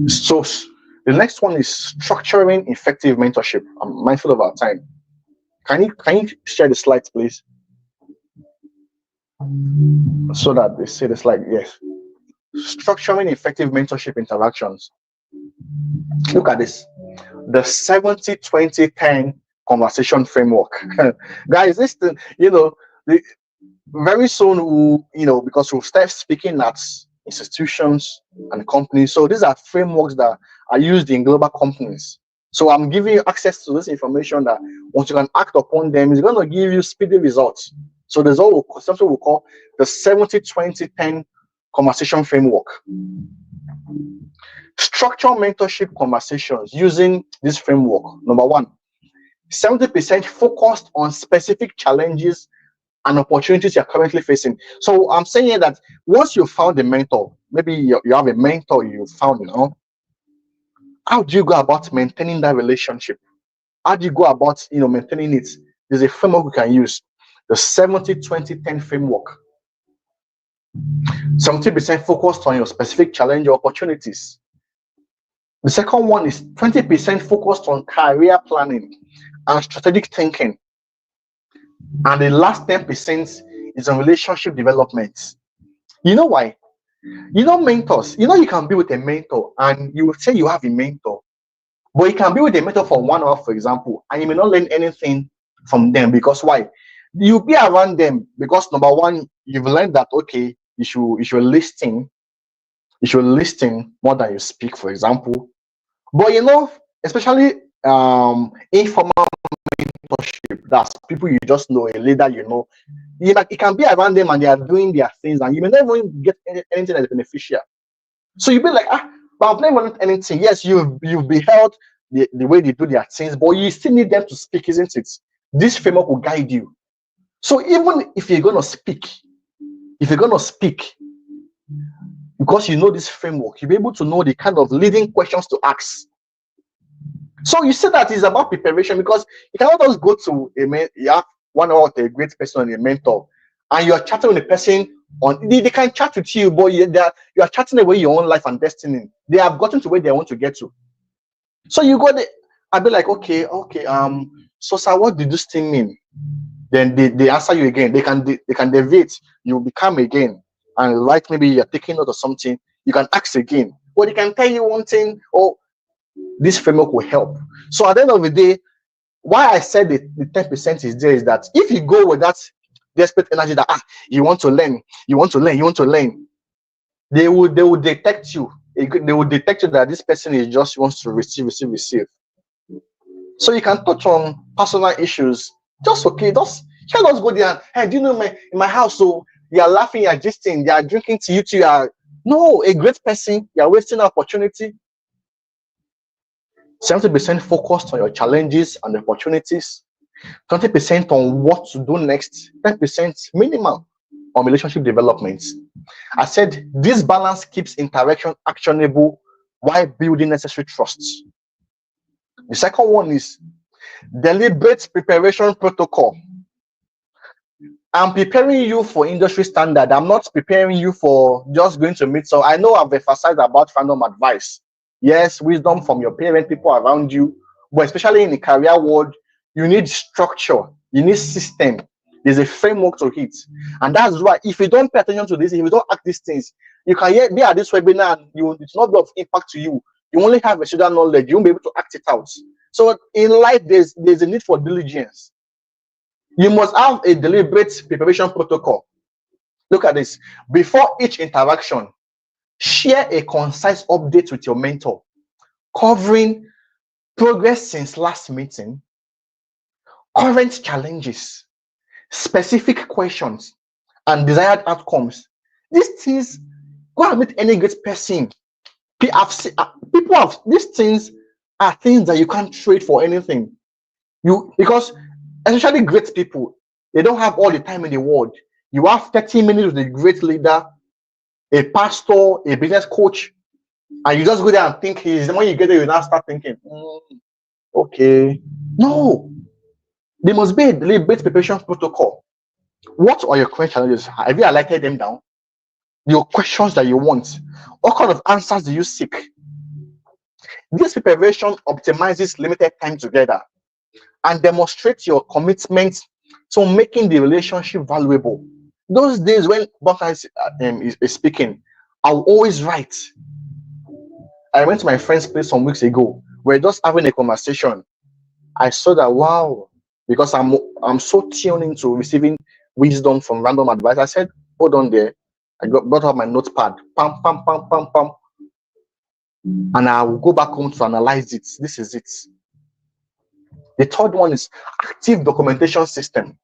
So the next one is structuring effective mentorship. I'm mindful of our time. Can you share the slides, please? So that they see the slide. Yes. Structuring effective mentorship interactions. Look at this. The 70-20-10 conversation framework. Guys, this thing, very soon because we'll start speaking at institutions and companies. So these are frameworks that are used in global companies. So I'm giving you access to this information that once you can act upon them, it's going to give you speedy results. So there's something we call the 70-20-10 conversation framework. Structure mentorship conversations using this framework. Number one, 70% focused on specific challenges and opportunities you're currently facing. So I'm saying here that once you found a mentor, maybe you have a mentor you found, how do you go about maintaining that relationship? How do you go about maintaining it? There's a framework we can use, the 70-20-10 framework. 70% focused on your specific challenge or opportunities. The second one is 20% focused on career planning and strategic thinking. And the last 10% is on relationship development. You know why? Mentors, you can be with a mentor and you will say you have a mentor, but you can be with a mentor for 1 hour, for example, and you may not learn anything from them. Because why? You'll be around them because, number one, you've learned that, okay, you should listen more than you speak, for example. But especially informal mentorship, that's people you just know, a leader, you can be around them and they are doing their things and you may not even get anything that's beneficial. So you'll be like, but I've never learned anything. Yes, you've beheld the way they do their things, but you still need them to speak, isn't it? This framework will guide you. So even if you're going to speak, because you know this framework, you'll be able to know the kind of leading questions to ask. So you see that it's about preparation, because you cannot just go to you have 1 hour with a great person and a mentor, and you're chatting with the person they can chat with you, but you are chatting away your own life and destiny. They have gotten to where they want to get to. So you go there, I'll be like, okay, so sir, what did this thing mean? Then they answer you again. They can deviate. You become again, and like maybe you're taking note of something, you can ask again. Or they can tell you one thing, or this framework will help. So at the end of the day, why I said the 10% is there is that if you go with that desperate energy that you want to learn, they will detect you. They will detect you that this person is just wants to receive. So you can touch on personal issues. Just okay, just go there and, hey, do you know in my house, so you are laughing, you are gisting, they are drinking to you too. No, a great person, you are wasting an opportunity. 70% focused on your challenges and opportunities, 20% on what to do next, 10% minimum on relationship development. I said this balance keeps interaction actionable while building necessary trusts. The second one is deliberate preparation protocol. I'm preparing you for industry standard. I'm not preparing you for just going to meet. So I know I've emphasized about random advice. Yes, wisdom from your parents, people around you, but especially in the career world, you need structure, you need system. There's a framework to it. And that's why if you don't pay attention to this, if you don't act these things, you can be at this webinar and it's not of impact to you. You only have a certain knowledge, you won't be able to act it out. So in life, there's a need for diligence. You must have a deliberate preparation protocol. Look at this. Before each interaction, share a concise update with your mentor, covering progress since last meeting, current challenges, specific questions, and desired outcomes. These things, go and meet any great person. People have these things are things that you can't trade for anything. Because especially great people, they don't have all the time in the world. You have 30 minutes with a great leader, a pastor, a business coach, and you just go there and think he's when you get there, you now start thinking, okay. No, there must be a deliberate preparation protocol. What are your current challenges? Have you highlighted them down? Your questions that you want. What kind of answers do you seek? This preparation optimizes limited time together and demonstrates your commitment to making the relationship valuable. Those days when Baka is speaking, I'll always write. I went to my friend's place some weeks ago. We're just having a conversation. I saw that, wow, because I'm so tuned into receiving wisdom from random advice. I said, hold on there. I brought up my notepad, pam, pam, pam, pam, pam, and I will go back home to analyze it. This is it. The third one is active documentation system.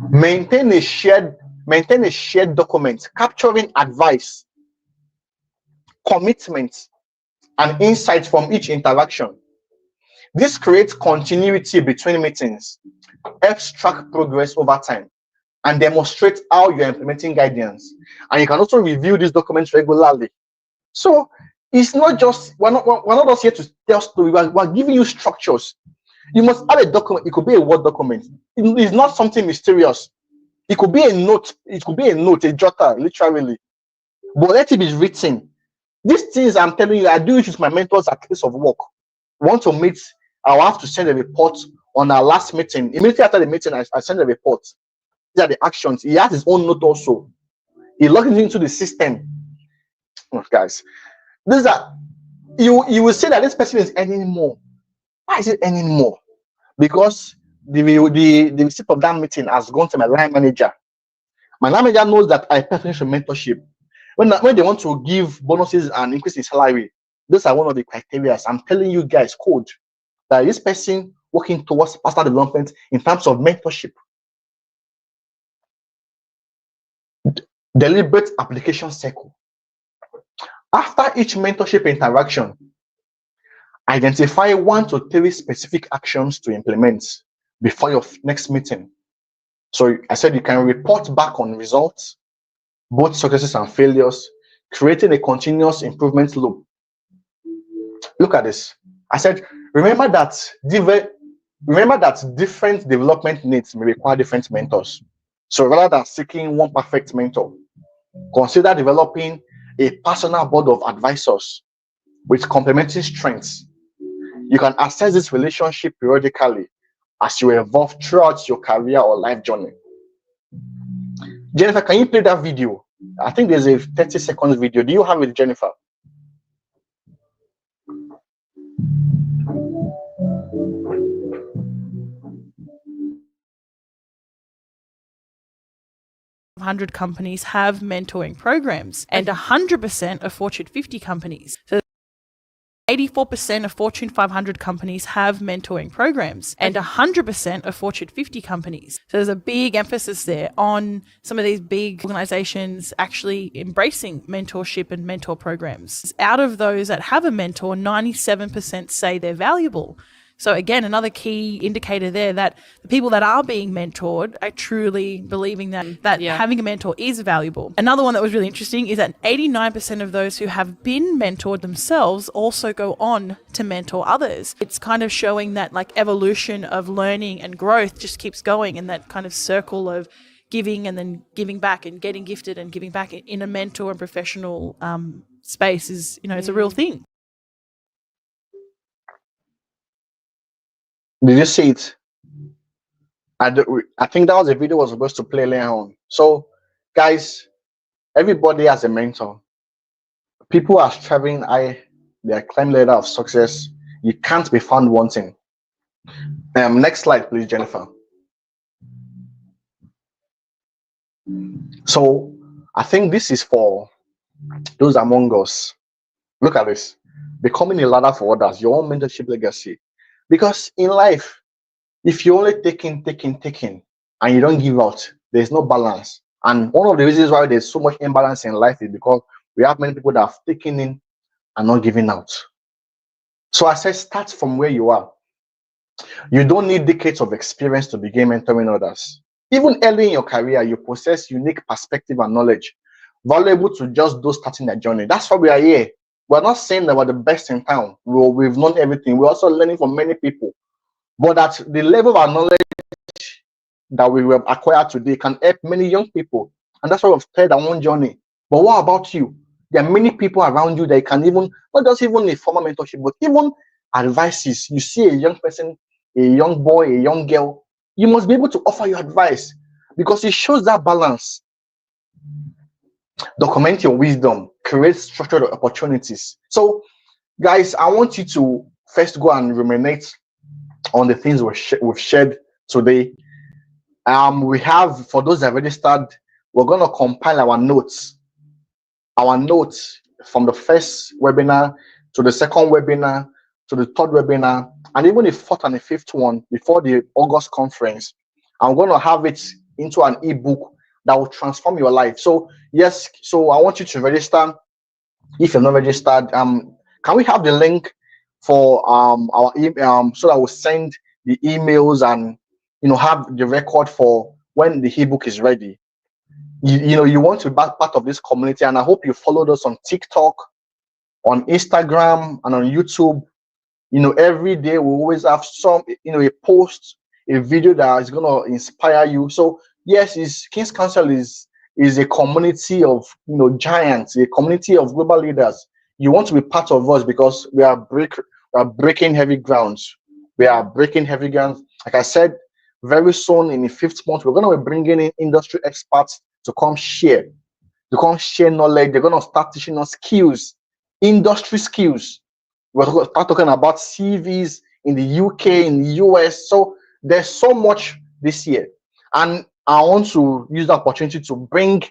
Maintain a shared document capturing advice, commitment, and insights from each interaction. This creates continuity between meetings, helps track progress over time, and demonstrates how you're implementing guidance. And you can also review these documents regularly. So it's not just, we're not just here to tell stories, we're giving you structures. You must have a document. It could be a Word document. It's not something mysterious. It could be a note. It could be a note, a jotter, literally. But let it be written. These things I'm telling you, I do it with my mentors at place of work. Want to meet, I'll have to send a report on our last meeting. Immediately after the meeting, I send a report. These are the actions. He has his own note also. He logs into the system. Oh, guys, these are, you will say that this person is earning more. Why is it earning more? Because the receipt of that meeting has gone to my line manager. My line manager knows that I pay attention to mentorship. When they want to give bonuses and increase in salary, those are one of the criteria. I'm telling you guys, code, that this person working towards personal development in terms of mentorship. Deliberate application cycle. After each mentorship interaction, identify 1 to 3 specific actions to implement before your next meeting. So I said you can report back on results, both successes and failures, creating a continuous improvement loop. Look at this. I said, remember that different development needs may require different mentors. So rather than seeking one perfect mentor, consider developing a personal board of advisors with complementary strengths. You can assess this relationship periodically as you evolve throughout your career or life journey. Jennifer, can you play that video? I think there's a 30-second video. Do you have it, Jennifer?
Hundred companies have mentoring programs, and 100% of Fortune 50 companies. So 84% of Fortune 500 companies have mentoring programs and 100% of Fortune 50 companies. So there's a big emphasis there on some of these big organizations actually embracing mentorship and mentor programs. Out of those that have a mentor, 97% say they're valuable. So again, another key indicator there that the people that are being mentored are truly believing that having a mentor is valuable. Another one that was really interesting is that 89% of those who have been mentored themselves also go on to mentor others. It's kind of showing that like evolution of learning and growth just keeps going, and that kind of circle of giving and then giving back and getting gifted and giving back in a mentor and professional space is, it's a real thing.
Did you see it? I think that was a video I was supposed to play later on. So, guys, everybody has a mentor. People are striving high, they are climbing ladder of success. You can't be found wanting. Next slide, please, Jennifer. So, I think this is for those among us. Look at this. Becoming a ladder for others, your own mentorship legacy. Because in life, if you're only taking, and you don't give out, there's no balance. And one of the reasons why there's so much imbalance in life is because we have many people that have taken in and not giving out. So I said, start from where you are. You don't need decades of experience to begin mentoring others. Even early in your career, you possess unique perspective and knowledge, valuable to just those starting their journey. That's why we are here. We're not saying that we're the best in town. We've known everything. We're also learning from many people. But at the level of our knowledge that we have acquired today can help many young people. And that's why we've started our own journey. But what about you? There are many people around you that can even, not just even a formal mentorship, but even advices. You see a young person, a young boy, a young girl, you must be able to offer your advice because it shows that balance. Document your wisdom, create structured opportunities. So, guys, I want you to first go and ruminate on the things we've shared today. We have, for those that registered, we're going to compile our notes from the first webinar to the second webinar to the third webinar, and even the fourth and the fifth one before the August conference. I'm going to have it into an ebook that will transform your life. So yes, so I want you to register. If you're not registered, can we have the link for our email so that we'll send the emails and have the record for when the ebook is ready. You want to be part of this community, and I hope you followed us on TikTok, on Instagram, and on YouTube. Every day we always have some a post, a video that is going to inspire you. So yes, King's Council is a community of giants, a community of global leaders. You want to be part of us because we are breaking heavy grounds. We are breaking heavy grounds. Like I said, very soon in the 5th month, we're going to be bringing in industry experts to come share knowledge. They're going to start teaching us skills, industry skills. We're going to start talking about CVs in the UK, in the US. So there's so much this year. And I want to use the opportunity to bring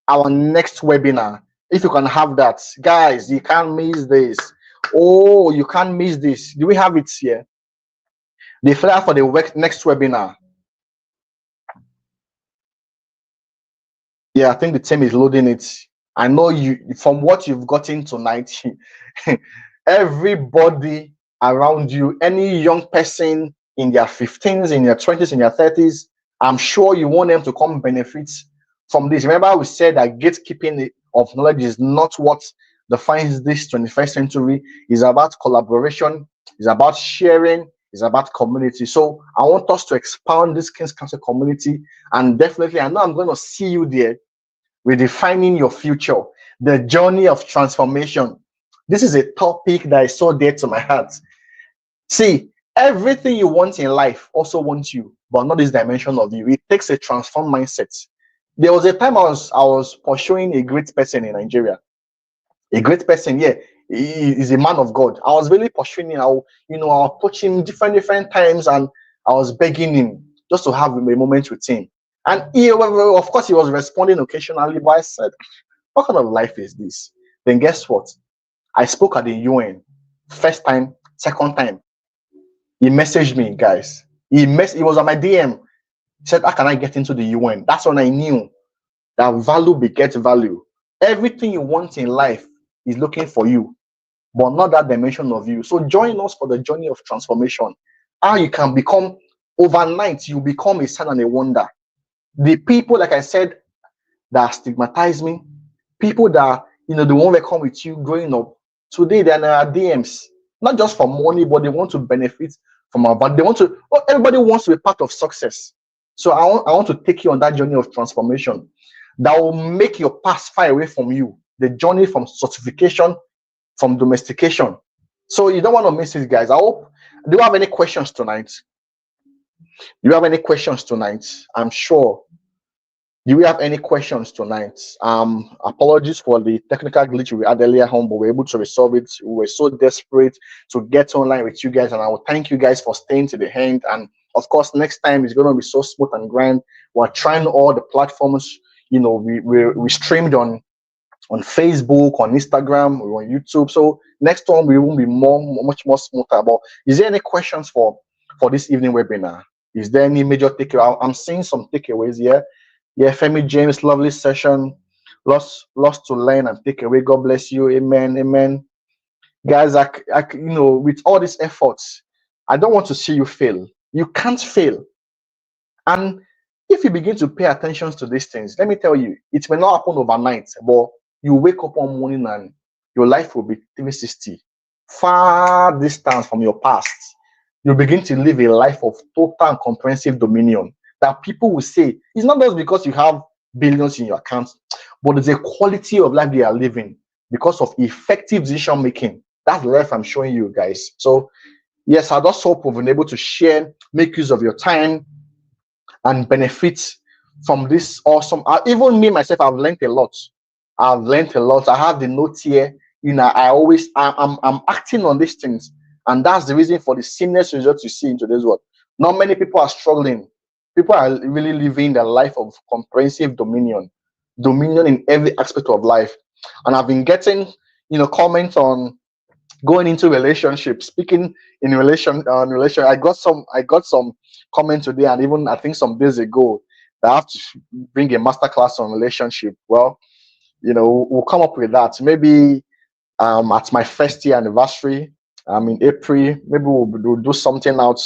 our next webinar. If you can have that, guys, you can't miss this. Oh, you can't miss this. Do we have it here? The flyer for the next webinar. Yeah, I think the team is loading it. I know you, from what you've gotten tonight, everybody around you, any young person in their 15s, in their 20s, in their 30s, I'm sure you want them to come benefit from this. Remember, we said that gatekeeping of knowledge is not what defines this 21st century. It's about collaboration, it's about sharing, it's about community. So I want us to expand this King's Council community, and definitely, I know I'm going to see you there. Redefining your future, the journey of transformation. This is a topic that is so dear to my heart. See, everything you want in life also wants you, but not this dimension of you. It takes a transformed mindset. There was a time I was pursuing a great person in Nigeria. A great person, yeah. He is a man of God. I was really pursuing him. I approached him different times, and I was begging him just to have a moment with him. And he, of course, he was responding occasionally, but I said, what kind of life is this? Then guess what? I spoke at the UN. First time, second time, he messaged me, guys. He was on my DM. He said, how can I get into the UN? That's when I knew that value begets value. Everything you want in life is looking for you, but not that dimension of you. So join us for the journey of transformation. How you can become overnight, you become a sign and a wonder. The people, like I said, that stigmatize me, people that the one that come with you growing up, today they're in our DMs, not just for money, but they want to benefit from our, but they want to, everybody wants to be part of success. So I want to take you on that journey of transformation that will make your past far away from you. The journey from certification, from domestication. So you don't want to miss it, guys. I hope. Do you have any questions tonight? Do you have any questions tonight? I'm sure. Do we have any questions tonight? Apologies for the technical glitch we had earlier on, but we were able to resolve it. We were so desperate to get online with you guys, and I will thank you guys for staying to the end. And of course, next time it's going to be so smooth and grand. We're trying all the platforms. We streamed on Facebook, on Instagram, we're on YouTube. So next time we will be much more smoother. But is there any questions for this evening webinar? Is there any major takeaway? I'm seeing some takeaways here. Yeah, Femi James, lovely session. Lots to learn and take away. God bless you. Amen. Amen. Guys, with all these efforts, I don't want to see you fail. You can't fail. And if you begin to pay attention to these things, let me tell you, it may not happen overnight, but you wake up one morning and your life will be 360, far distance from your past. You begin to live a life of total and comprehensive dominion that people will say, it's not just because you have billions in your account, but it's a quality of life they are living because of effective decision making. That's the life I'm showing you guys. So yes, I just hope we've been able to share, make use of your time, and benefit from this awesome. Even me myself, I've learned a lot. I have the note here. I'm acting on these things, and that's the reason for the seamless results you see in today's world. Not many people are struggling. People are really living the life of comprehensive dominion in every aspect of life. And I've been getting, comments on going into relationships, speaking in relation. I got some comment today, and even I think some days ago, that I have to bring a masterclass on relationship. Well, we'll come up with that. Maybe at my first year anniversary, in April, maybe we'll do something out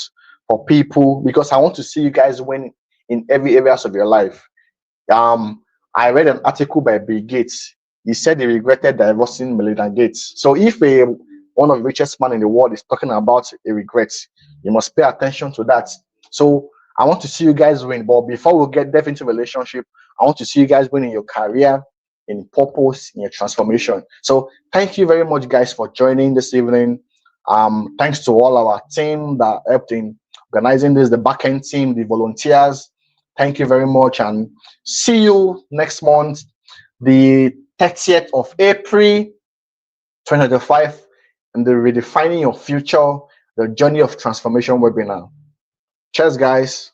for people, because I want to see you guys win in every areas of your life. I read an article by Bill Gates. He said he regretted divorcing Melinda Gates. So if one of the richest man in the world is talking about a regret, you must pay attention to that. So I want to see you guys win. But before we get deep into relationship, I want to see you guys win in your career, in purpose, in your transformation. So thank you very much, guys, for joining this evening. Thanks to all our team that helped in organizing this, the backend team, the volunteers. Thank you very much, and see you next month, the 30th of April 2025, and the Redefining Your Future, the Journey of Transformation webinar. Cheers, guys.